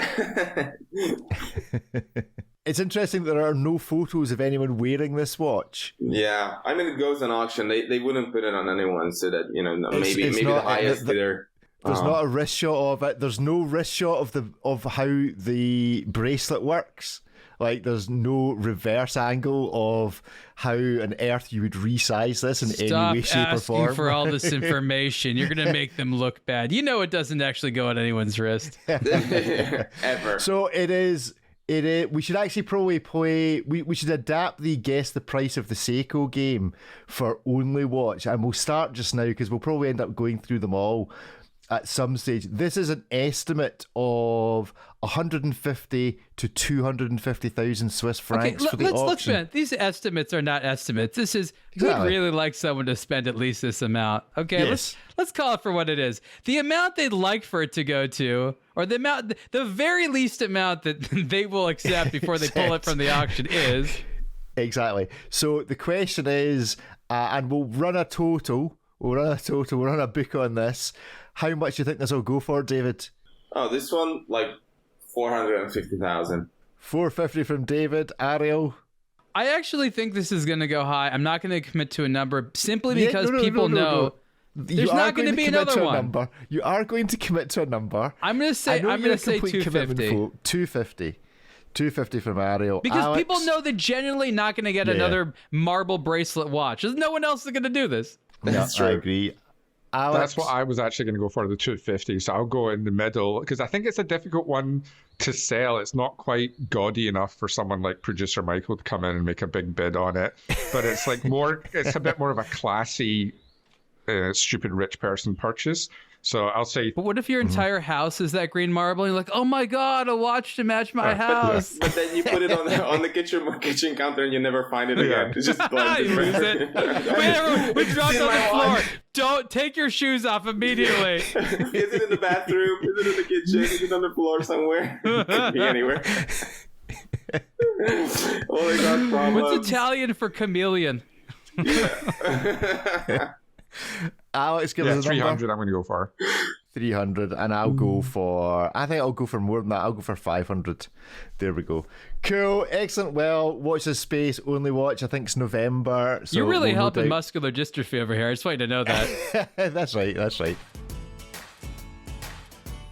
It's interesting that there are no photos of anyone wearing this watch. Yeah, I mean, it goes on auction. They wouldn't put it on anyone, so that maybe the highest bidder. There's not a wrist shot of it. There's no wrist shot of how the bracelet works. Like, there's no reverse angle of how on earth you would resize this in any way, shape, or form. Stop asking for all this information. You're going to make them look bad. It doesn't actually go on anyone's wrist. Ever. So it is. We should actually probably play. We should adapt the guess the price of the Seiko game for Only Watch, and we'll start just now because we'll probably end up going through them all at some stage. This is an estimate of 150 to 250,000 Swiss francs for the auction. Look, these estimates are not estimates. This is, we'd really like someone to spend at least this amount. Okay, yes. Let's call it for what it is. The amount they'd like for it to go to, or the very least amount that they will accept before they pull it from the auction is. Exactly. So the question is, and we'll run a total. We'll run a book on this. How much do you think this will go for, David? Oh, this one, like 450,000. 450 from David. Ariel? I actually think this is going to go high. I'm not going to commit to a number simply because people know There's not going to be another one. Number. You are going to commit to a number. I'm going to say 250. 250 from Ariel. Because Alex, people know they're generally not going to get another marble bracelet watch. There's no one else that's going to do this. That's true. I agree. Alex, that's what I was actually going to go for, the 250. So I'll go in the middle because I think it's a difficult one to sell. It's not quite gaudy enough for someone like producer Michael to come in and make a big bid on it. But it's like it's a bit more of a classy, stupid rich person purchase. So I'll say. But what if your entire house is that green marble? And you're like, oh my god, a watch to match my house. But then you put it on the kitchen counter and you never find it again. It's just blended. You lose it. We dropped on the floor. Don't take your shoes off immediately. Is it in the bathroom? Is it in the kitchen? Is it on the floor somewhere? It could be anywhere. Oh my god, problems. What's Italian for chameleon? Yeah. Alex, give us a 300 I'm going to go for. 300, and I'll go for, I think I'll go for more than that. I'll go for 500. There we go. Cool, excellent. Well, Watch This Space only watch, I think it's November. So you're really helping muscular dystrophy over here. I just want you to know that. That's right.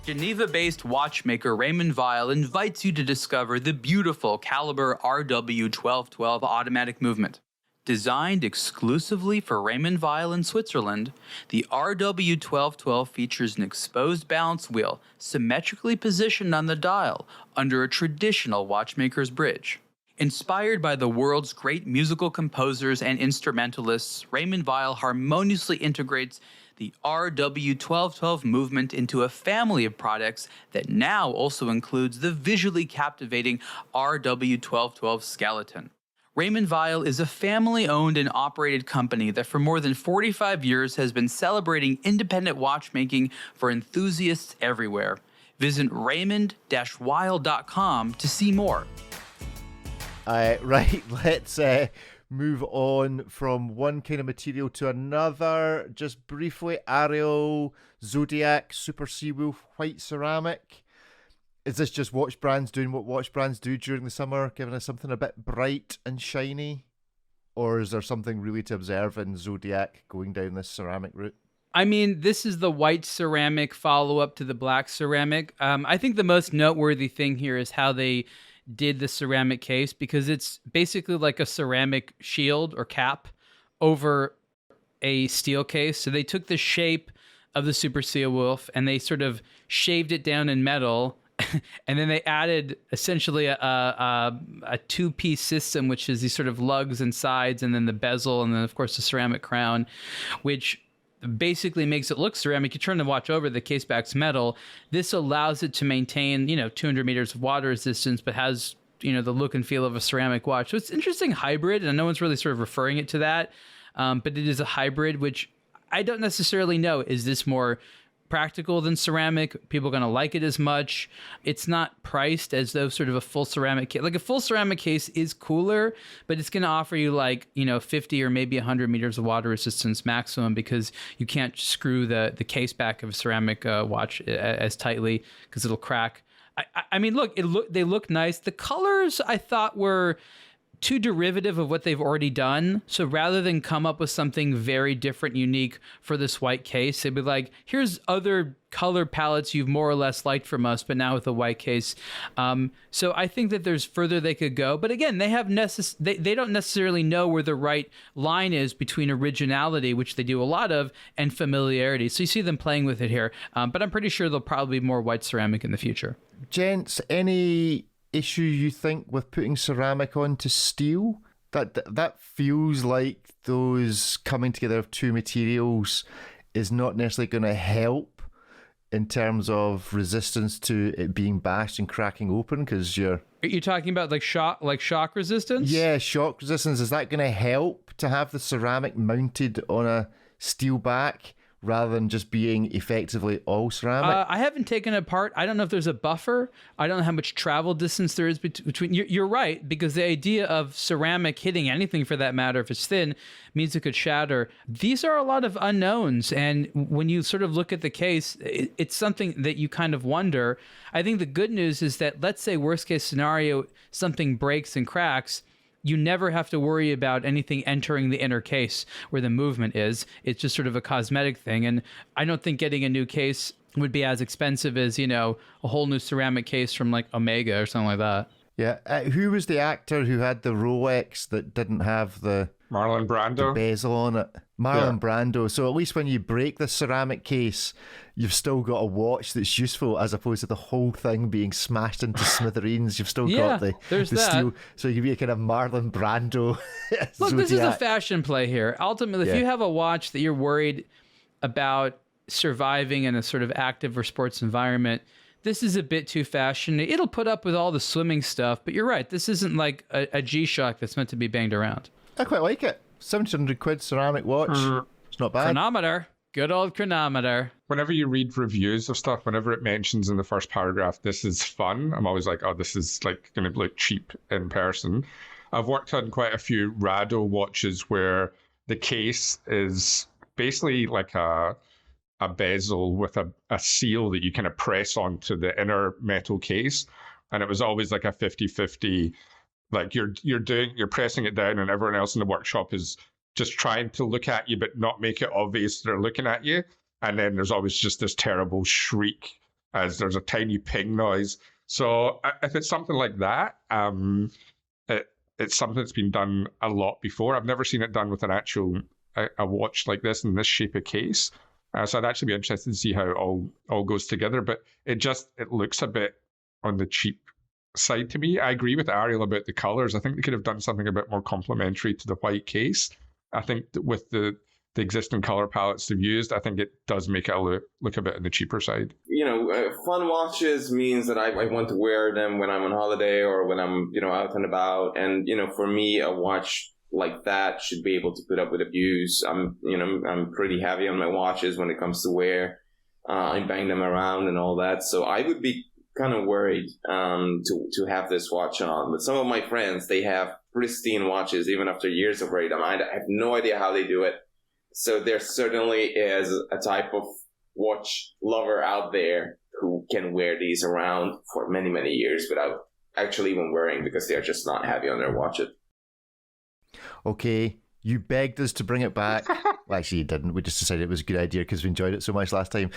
Geneva-based watchmaker Raymond Weil invites you to discover the beautiful caliber RW1212 automatic movement. Designed exclusively for Raymond Weil in Switzerland, the RW1212 features an exposed balance wheel symmetrically positioned on the dial under a traditional watchmaker's bridge. Inspired by the world's great musical composers and instrumentalists, Raymond Weil harmoniously integrates the RW1212 movement into a family of products that now also includes the visually captivating RW1212 skeleton. Raymond Weil is a family-owned and operated company that for more than 45 years has been celebrating independent watchmaking for enthusiasts everywhere. Visit raymond-weil.com to see more. Right, let's move on from one kind of material to another. Just briefly, Ariel, Zodiac, Super Seawolf, white ceramic. Is this just watch brands doing what watch brands do during the summer, giving us something a bit bright and shiny? Or is there something really to observe in Zodiac going down this ceramic route? I mean, this is the white ceramic follow-up to the black ceramic. I think the most noteworthy thing here is how they did the ceramic case, because it's basically like a ceramic shield or cap over a steel case. So they took the shape of the Super Seawolf and they sort of shaved it down in metal. And then they added essentially a two-piece system, which is these sort of lugs and sides, and then the bezel, and then, of course, the ceramic crown, which basically makes it look ceramic. You turn the watch over, the case back's metal. This allows it to maintain, 200 meters of water resistance, but has, the look and feel of a ceramic watch. So it's an interesting hybrid, and no one's really sort of referring it to that. But it is a hybrid, which I don't necessarily know. Is this more practical than ceramic? People are going to like it as much. It's not priced as though sort of a full ceramic case. Like a full ceramic case is cooler, but it's going to offer you 50 or maybe 100 meters of water resistance maximum, because you can't screw the case back of a ceramic watch as tightly because it'll crack. I mean, they look nice. The colors I thought were too derivative of what they've already done. So rather than come up with something very different, unique for this white case, they'd be like, here's other color palettes you've more or less liked from us, but now with a white case. So I think that there's further they could go. But again, they don't necessarily know where the right line is between originality, which they do a lot of, and familiarity. So you see them playing with it here. But I'm pretty sure there'll probably be more white ceramic in the future. Gents, any issue you think with putting ceramic onto steel? That feels like those coming together of two materials is not necessarily going to help in terms of resistance to it being bashed and cracking open, because Are you talking about like shock resistance? Yeah, shock resistance. Is that going to help to have the ceramic mounted on a steel back rather than just being effectively all ceramic? I haven't taken it apart. I don't know if there's a buffer. I don't know how much travel distance there is between. You're right, because the idea of ceramic hitting anything, for that matter, if it's thin, means it could shatter. These are a lot of unknowns, and when you sort of look at the case, it's something that you kind of wonder. I think the good news is that, let's say worst case scenario, something breaks and cracks. you never have to worry about anything entering the inner case where the movement is. It's just sort of a cosmetic thing. And I don't think getting a new case would be as expensive as, you know, a whole new ceramic case from like Omega or something like that. Yeah. Who was the actor who had the Rolex that didn't have the Marlon Brando bezel on it? Marlon Brando. So at least when you break the ceramic case, you've still got a watch that's useful, as opposed to the whole thing being smashed into smithereens. You've still got the steel, so you can be a kind of Marlon Brando. Look, Zodiac. This is a fashion play here. Ultimately, if you have a watch that you're worried about surviving in a sort of active or sports environment, this is a bit too fashion. It'll put up with all the swimming stuff, but you're right. This isn't like a G-Shock that's meant to be banged around. I quite like it. 700 quid ceramic watch. It's not bad. Chronometer. Good old chronometer. Whenever you read reviews of stuff, whenever it mentions in the first paragraph, this is fun, I'm always like, oh, this is like going to look cheap in person. I've worked on quite a few Rado watches where the case is basically like a bezel with a seal that you kind of press onto the inner metal case. And it was always like a 50-50, like you're pressing it down and everyone else in the workshop is just trying to look at you but not make it obvious they're looking at you. And then there's always just this terrible shriek as there's a tiny ping noise. So if it's something like that, it's something that's been done a lot before. I've never seen it done with an actual a watch like this in this shape of case. So I'd actually be interested to see how it all goes together. But it looks a bit on the cheap side to me. I agree with Ariel about the colors. I think they could have done something a bit more complementary to the white case. I think that with the existing color palettes they've used, I think it does make it look a bit on the cheaper side. You know, fun watches means that I want to wear them when I'm on holiday or when I'm, you know, out and about. And, you know, for me, a watch like that should be able to put up with abuse. I'm pretty heavy on my watches when it comes to wear. I bang them around and all that. So I would be kind of worried to have this watch on. But some of my friends, they have pristine watches even after years of wearing them. I have no idea how they do it. So there certainly is a type of watch lover out there who can wear these around for many, many years without actually even wearing, because they're just not heavy on their watches. Okay, you begged us to bring it back. Well, actually, you didn't. We just decided it was a good idea because we enjoyed it so much last time.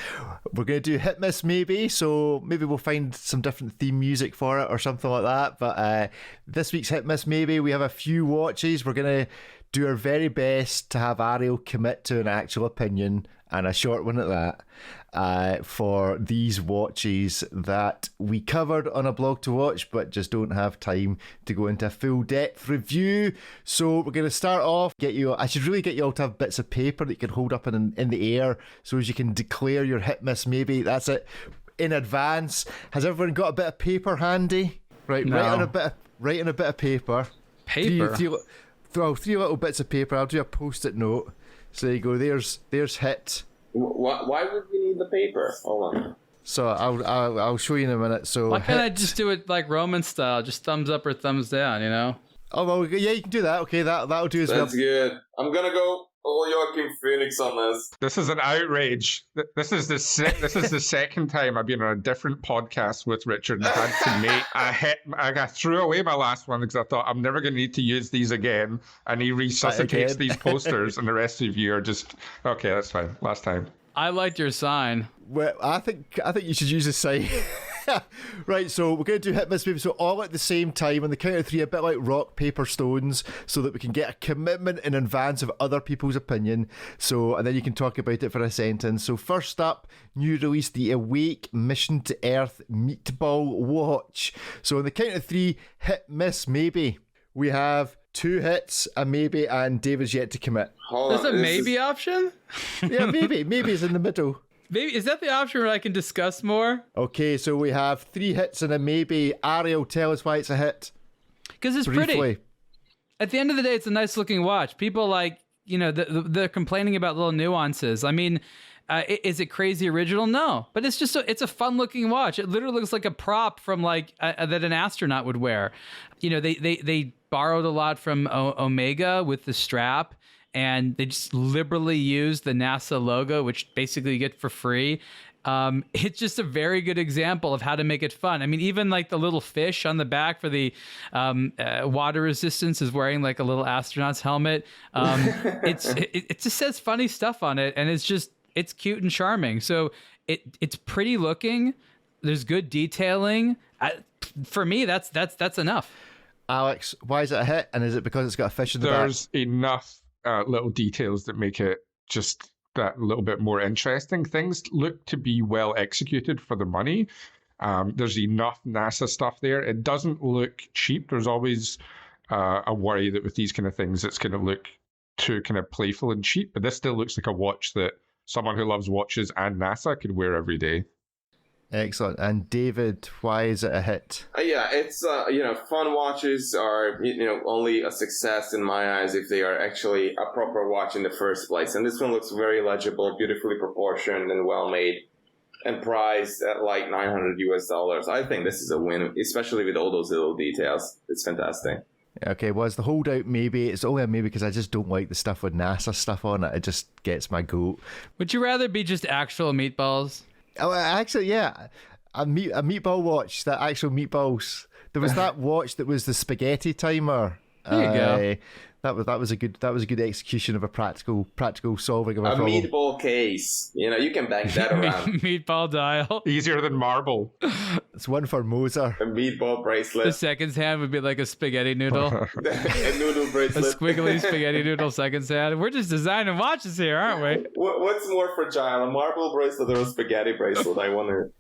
We're going to do hit miss maybe, so maybe we'll find some different theme music for it or something like that. But this week's hit miss maybe, we have a few watches. We're going to do our very best to have Ariel commit to an actual opinion, and a short one at that, for these watches that we covered on a blog to watch, but just don't have time to go into a full depth review. So we're going to start off, I should really get you all to have bits of paper that you can hold up in the air so as you can declare your hit miss maybe. That's it, in advance. Has everyone got a bit of paper handy? Right, no. Write on a bit of paper. Three little bits of paper. I'll do a post-it note. So there you go. There's hit. Why would we need the paper? Hold on. So I'll show you in a minute. So why can't I just do it like Roman style, just thumbs up or thumbs down? You know. Oh well, yeah, you can do that. Okay, that'll do as well. That's good. I'm gonna go all Joaquin Phoenix on this. This is an outrage. This is the second time I've been on a different podcast with Richard and had to make I threw away my last one because I thought I'm never going to need to use these again, and he resuscitates these posters, and the rest of you are just okay. That's fine. Last time. I liked your sign. Well, I think you should use a sign. Right, so we're going to do hit miss maybe, so all at the same time on the count of three, a bit like rock, paper, stones, so that we can get a commitment in advance of other people's opinion. So, and then you can talk about it for a sentence. So first up, new release, the Awake Mission to Earth Meatball Watch. So on the count of three, hit miss maybe. We have 2 hits, a maybe, and David's yet to commit. There's a maybe option? Yeah, maybe is in the middle. Maybe, is that the option where I can discuss more? Okay, so we have 3 hits and a maybe. Ariel, tell us why it's a hit. Because it's briefly. Pretty. At the end of the day, it's a nice looking watch. People they're complaining about little nuances. I mean, is it crazy original? No, but it's a fun looking watch. It literally looks like a prop from that an astronaut would wear. You know, they borrowed a lot from Omega with the strap. And they just liberally use the NASA logo, which basically you get for free. It's just a very good example of how to make it fun. I mean, even like the little fish on the back for the water resistance is wearing like a little astronaut's helmet. It just says funny stuff on it, and it's cute and charming. So it's pretty looking. There's good detailing. For me, that's enough. Alex, why is it a hit? And is it because it's got a fish in the back? There's enough little details that make it just that little bit more interesting. Things look to be well executed for the money. There's enough NASA stuff there. It doesn't look cheap. There's always a worry that with these kind of things, it's going to look too kind of playful and cheap. But this still looks like a watch that someone who loves watches and NASA could wear every day. Excellent. And David, why is it a hit? Yeah, it's fun watches are only a success in my eyes if they are actually a proper watch in the first place. And this one looks very legible, beautifully proportioned, and well made, and priced at like $900 US. I think this is a win, especially with all those little details. It's fantastic. Okay, well, it's the holdout maybe. It's only a maybe because I just don't like the stuff with NASA stuff on it. It just gets my goat. Would you rather be just actual meatballs? Oh, actually, yeah, a meatball watch. That actual meatballs. There was that watch that was the spaghetti timer. There you go. That was a good execution of a practical solving of a problem. Meatball case. You can bang that around. Meatball dial. Easier than marble. It's one for Moser. A meatball bracelet. The seconds hand would be like a spaghetti noodle. A noodle bracelet. A squiggly spaghetti noodle seconds hand. We're just designing watches here, aren't we? What's more fragile, a marble bracelet or a spaghetti bracelet? I wonder.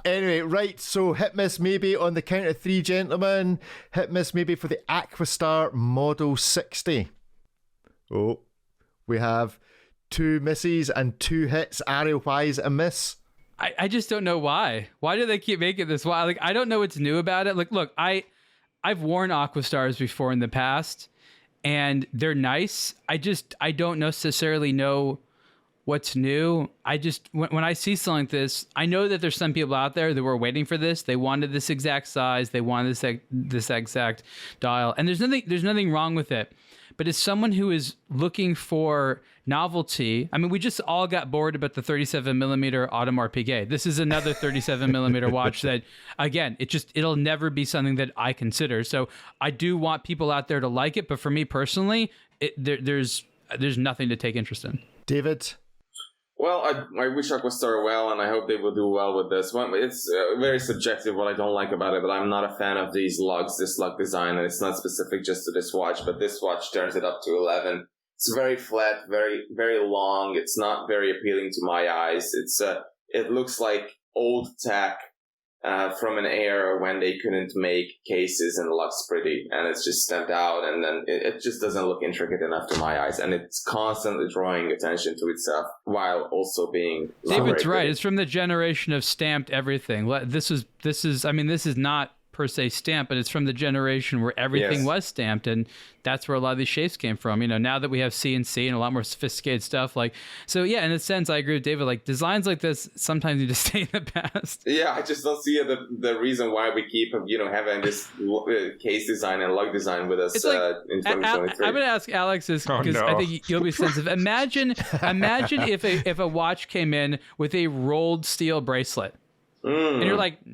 Anyway, right, so hit miss maybe on the count of three, gentlemen. Hit miss maybe for the Aquastar Model 60. Oh, we have 2 misses and 2 hits. Ariel, why is it a miss? I just don't know why. Why do they keep making this? Why? Like, I don't know what's new about it. Like, look, I've worn Aquastars before in the past, and they're nice. I don't necessarily know what's new. When I see something like this, I know that there's some people out there that were waiting for this. They wanted this exact size. They wanted this exact dial, and there's nothing wrong with it. But as someone who is looking for novelty, I mean, we just all got bored about the 37 millimeter Audemars Piguet. This is another 37 millimeter watch that, again, it'll never be something that I consider. So I do want people out there to like it, but for me personally, there's nothing to take interest in. David? Well, I wish Aquastar well, and I hope they will do well with this one. It's very subjective what I don't like about it, but I'm not a fan of these lugs, this lug design, and it's not specific just to this watch, but this watch turns it up to 11. It's very flat, very, very long. It's not very appealing to my eyes. It looks like old tech from an era when they couldn't make cases and lugs pretty, and it's just stamped out, and then it just doesn't look intricate enough to my eyes, and it's constantly drawing attention to itself while also being David's right. It's from the generation of stamped everything. This is not per se stamped, but it's from the generation where everything was stamped, and that's where a lot of these shapes came from. Now that we have CNC and a lot more sophisticated stuff, so yeah, in a sense, I agree with David. Like, designs like this sometimes need to stay in the past. Yeah, I just don't see the reason why we keep having this case design and lug design with us in 2023. I'm going to ask Alex this because I think you'll be sensitive. Imagine if a watch came in with a rolled steel bracelet. And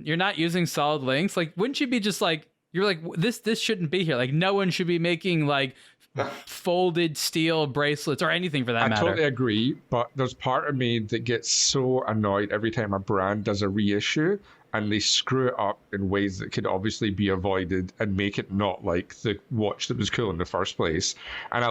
you're not using solid links. Like, wouldn't you be just like, you're like, this shouldn't be here. Like, no one should be making like folded steel bracelets or anything for that matter. I totally agree, but there's part of me that gets so annoyed every time a brand does a reissue and they screw it up in ways that could obviously be avoided and make it not like the watch that was cool in the first place. And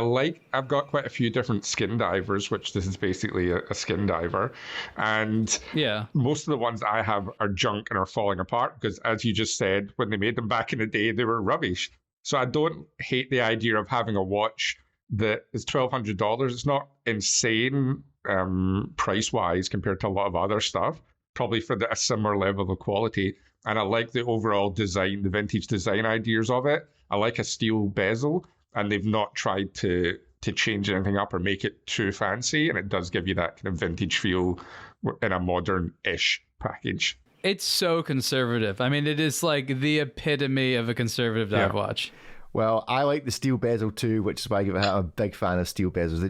I've got quite a few different skin divers, which this is basically a skin diver. And yeah, most of the ones I have are junk and are falling apart because, as you just said, when they made them back in the day, they were rubbish. So I don't hate the idea of having a watch that is $1,200. It's not insane price-wise compared to a lot of other stuff. Probably for a similar level of quality. And I like the overall design, the vintage design ideas of it. I like a steel bezel, and they've not tried to change anything up or make it too fancy. And it does give you that kind of vintage feel in a modern-ish package. It's so conservative. I mean, it is like the epitome of a conservative dive watch. Well, I like the steel bezel too, which is why I'm a big fan of steel bezels.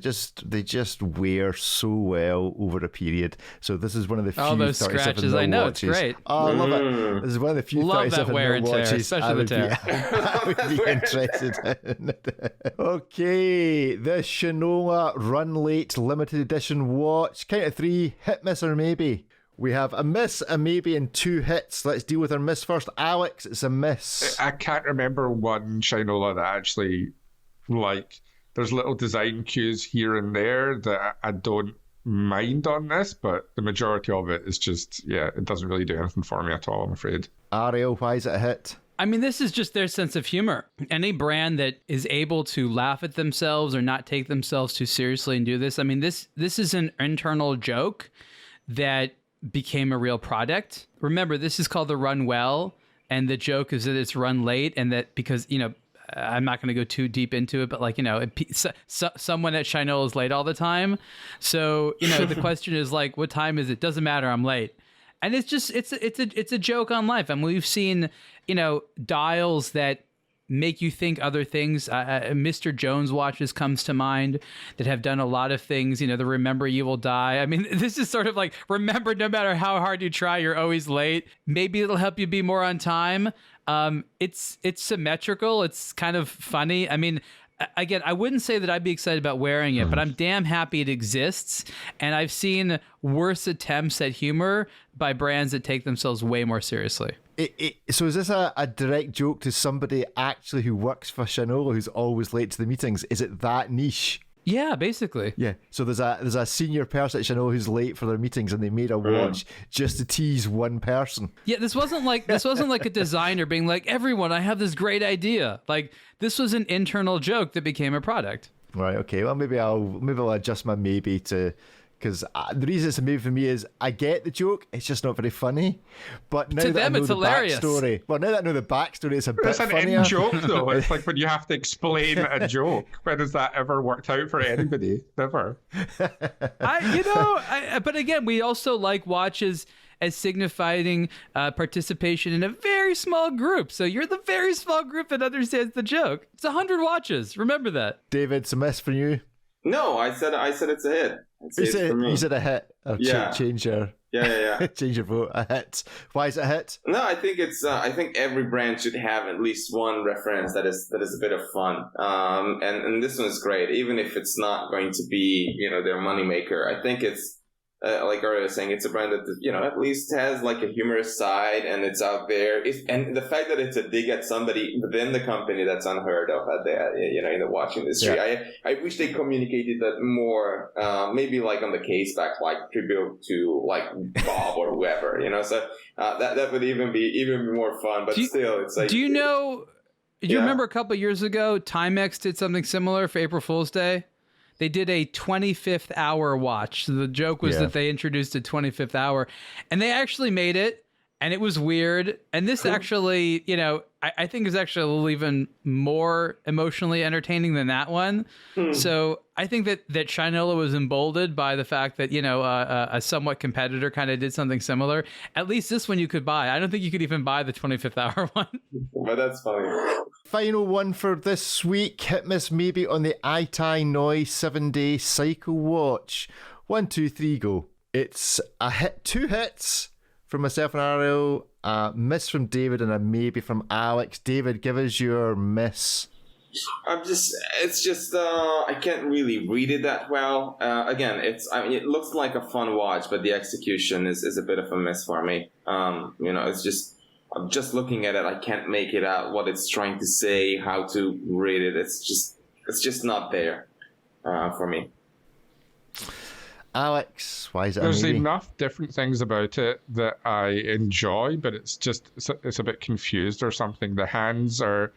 They just wear so well over a period. So this is one of the few 37 mil I know, watches. It's great. Oh, I love it. This is one of the few 37 mil watches. Especially the tear. I would be interested in. Okay, the Shinola Run Late limited edition watch. Count of three, hit, miss, or maybe. We have a miss, a maybe, and two hits. Let's deal with our miss first. Alex, it's a miss. I can't remember one Shinola that I actually like. There's little design cues here and there that I don't mind on this, but the majority of it is just, it doesn't really do anything for me at all, I'm afraid. Ariel, why is it a hit? I mean, this is just their sense of humor. Any brand that is able to laugh at themselves or not take themselves too seriously and do this, I mean, this is an internal joke that became a real product. Remember, this is called the Run Well, and the joke is that it's run late, and that because, I'm not going to go too deep into it, but someone at Shinola is late all the time. So, the question is like, what time is it? Doesn't matter, I'm late. And it's just, it's a joke on life. I mean, we've seen, dials that make you think other things. Mr. Jones watches comes to mind that have done a lot of things. The Remember You Will Die. I mean, this is sort of like, remember, no matter how hard you try, you're always late. Maybe it'll help you be more on time. It's symmetrical. It's kind of funny. I mean, again, I wouldn't say that I'd be excited about wearing it, but I'm damn happy it exists. And I've seen worse attempts at humor by brands that take themselves way more seriously. So is this a direct joke to somebody actually who works for Shinola who's always late to the meetings? Is it that niche? Yeah, basically. Yeah. So there's a senior person at Shinola who's late for their meetings, and they made a watch just to tease one person. Yeah, this wasn't like a designer being like, everyone, I have this great idea. Like, this was an internal joke that became a product. Right. Okay. Well, maybe I'll adjust my maybe to. Because the reason it's a movie for me is I get the joke, it's just not very funny. But now that I know the backstory, now that I know the backstory, it's a bit funnier. It's an in-joke though. It's like when you have to explain a joke. When has that ever worked out for anybody? Never. But again, we also like watches as signifying participation in a very small group. So you're the very small group that understands the joke. It's 100 watches. Remember that. David, it's a miss for you. No, I said it's a hit. You said a hit. Change your change your vote. A hit. Why is it a hit? No, I think it's. I think every brand should have at least one reference that is a bit of fun. And this one is great, even if it's not going to be their moneymaker. I think it's. Like Ari was saying, it's a brand that at least has like a humorous side, and it's out there. And the fact that it's a dig at somebody within the company that's unheard of in the watch industry. Yeah. I wish they communicated that more. Maybe like on the case back, like tribute to like Bob or whoever. So that would even be more fun. But still, it's like. Do you remember a couple of years ago, Timex did something similar for April Fool's Day? They did a 25th hour watch. So the joke was that they introduced a 25th hour, and they actually made it, and it was weird. And this actually, I think is actually a little even more emotionally entertaining than that one. So I think that Shinola was emboldened by the fact that, a somewhat competitor kind of did something similar. At least this one you could buy. I don't think you could even buy the 25th hour one. But that's funny. Final one for this week. Hit, miss, maybe on the Itai Noi 7-day cycle watch. 1, 2, 3, go. It's a hit, 2 hits from myself and Ariel, a miss from David, and a maybe from Alex. David, give us your miss. It's just I can't really read it that well. Again, it looks like a fun watch, but the execution is a bit of a miss for me. It's just. I'm just looking at it. I can't make it out what it's trying to say, how to read it. It's just not there for me. Alex, why is it? There's enough different things about it that I enjoy, but it's a bit confused or something. The hands are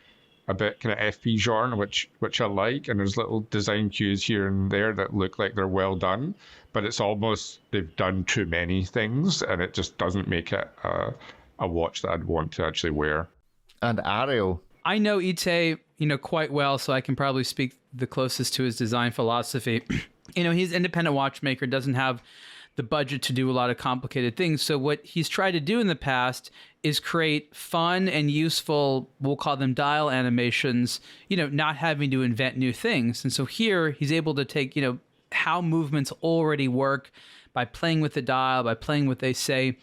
a bit kind of FP genre, which I like, and there's little design cues here and there that look like they're well done, but it's almost they've done too many things, and it just doesn't make it a watch that I'd want to actually wear. And Ariel, I know Ite, quite well, so I can probably speak the closest to his design philosophy. He's an independent watchmaker, doesn't have the budget to do a lot of complicated things. So what he's tried to do in the past is create fun and useful, we'll call them dial animations, not having to invent new things. And so here he's able to take, how movements already work by playing with the dial, by playing what they say.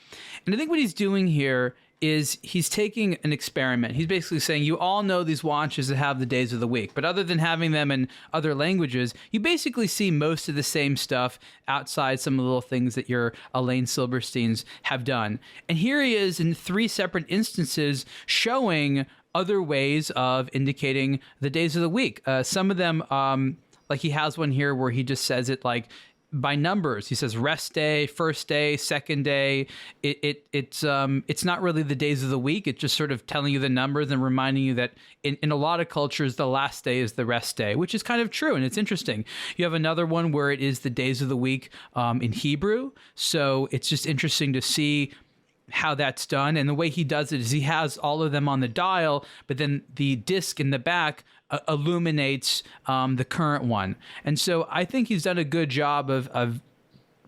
And I think what he's doing here is he's taking an experiment. He's basically saying, you all know these watches that have the days of the week, but other than having them in other languages, you basically see most of the same stuff outside some of the little things that your Elaine Silbersteins have done. And here he is in 3 separate instances showing other ways of indicating the days of the week. Some of them, like he has one here where he just says it like by numbers. He says rest day, first day, second day. It's not really the days of the week. It's just sort of telling you the numbers and reminding you that in a lot of cultures, the last day is the rest day, which is kind of true. And it's interesting. You have another one where it is the days of the week in Hebrew. So it's just interesting to see how that's done. And the way he does it is he has all of them on the dial, but then the disc in the back illuminates the current one. And so I think he's done a good job of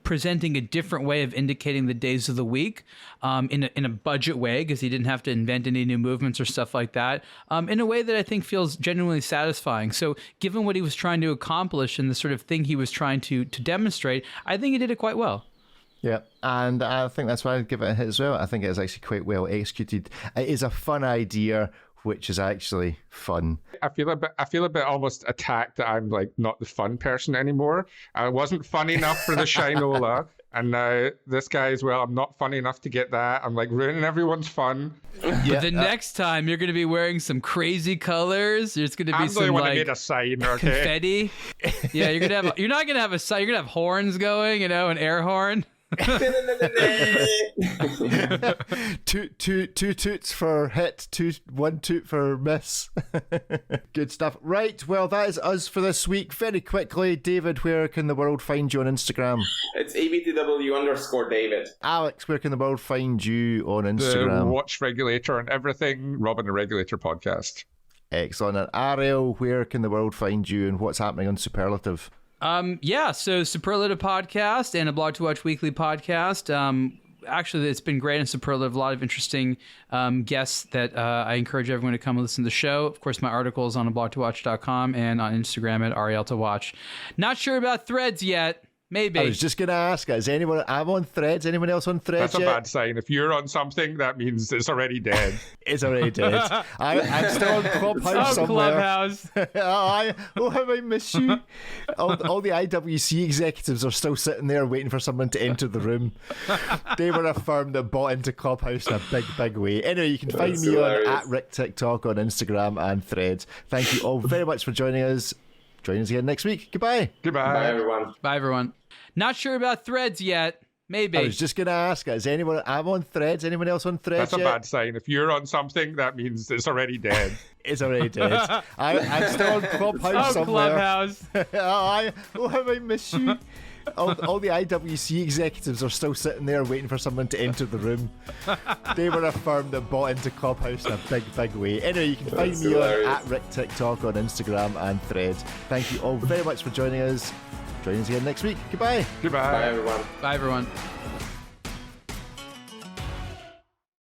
presenting a different way of indicating the days of the week in a budget way, because he didn't have to invent any new movements or stuff like that, in a way that I think feels genuinely satisfying. So given what he was trying to accomplish and the sort of thing he was trying to demonstrate, I think he did it quite well. Yeah, and I think that's why I'd give it a hit as well. I think it is actually quite well executed. It is a fun idea, which is actually fun. I feel a bit almost attacked that I'm like not the fun person anymore. I wasn't fun enough for the Shinola, and now this guy as well. I'm not funny enough to get that. I'm like ruining everyone's fun. Yeah, but the next time you're going to be wearing some crazy colors. There's going to be some like made a sign, okay? Confetti. Yeah, you're gonna have. You're not going to have a sign. You're going to have horns going. An air horn. two toots for hit, one toot for miss. Good stuff. Right, well, that is us for this week. Very quickly, David, where can the world find you on Instagram? It's aBlogtoWatch_David. Alex, where can the world find you on Instagram? The Watch Regulator and everything, Robin the Regulator podcast. Excellent. And Ariel, where can the world find you and what's happening on Superlative? So Superlative podcast and a aBlogtoWatch weekly podcast. Actually, it's been great in Superlative. A lot of interesting guests that I encourage everyone to come and listen to the show. Of course, my article is on aBlogtoWatch.com and on Instagram at ArielToWatch. Not sure about Threads yet. Maybe. I was just going to ask, I'm on Threads. Anyone else on Threads That's yet? a bad sign. If you're on something, that means it's already dead. It's already dead. I'm still on Clubhouse somewhere. Clubhouse. How I miss you. All the IWC executives are still sitting there waiting for someone to enter the room. They were a firm that bought into Clubhouse in a big, big way. Anyway, you can find me on @RickTikTok on Instagram and Threads. Thank you all very much for joining us. Join us again next week. Goodbye. Goodbye. Bye, everyone. Bye, everyone. Not sure about Threads yet. Maybe. I was just going to ask, I'm on Threads. Anyone else on Threads That's a bad sign. If you're on something, that means it's already dead. It's already dead. I'm still on Clubhouse somewhere. Clubhouse. How I miss you. All the IWC executives are still sitting there waiting for someone to enter the room. They were a firm that bought into Clubhouse in a big, big way. Anyway, you can find me on @RickTikTok on Instagram and Threads. Thank you all very much for joining us. Join us again next week. Goodbye. Goodbye. Bye, everyone. Bye, everyone.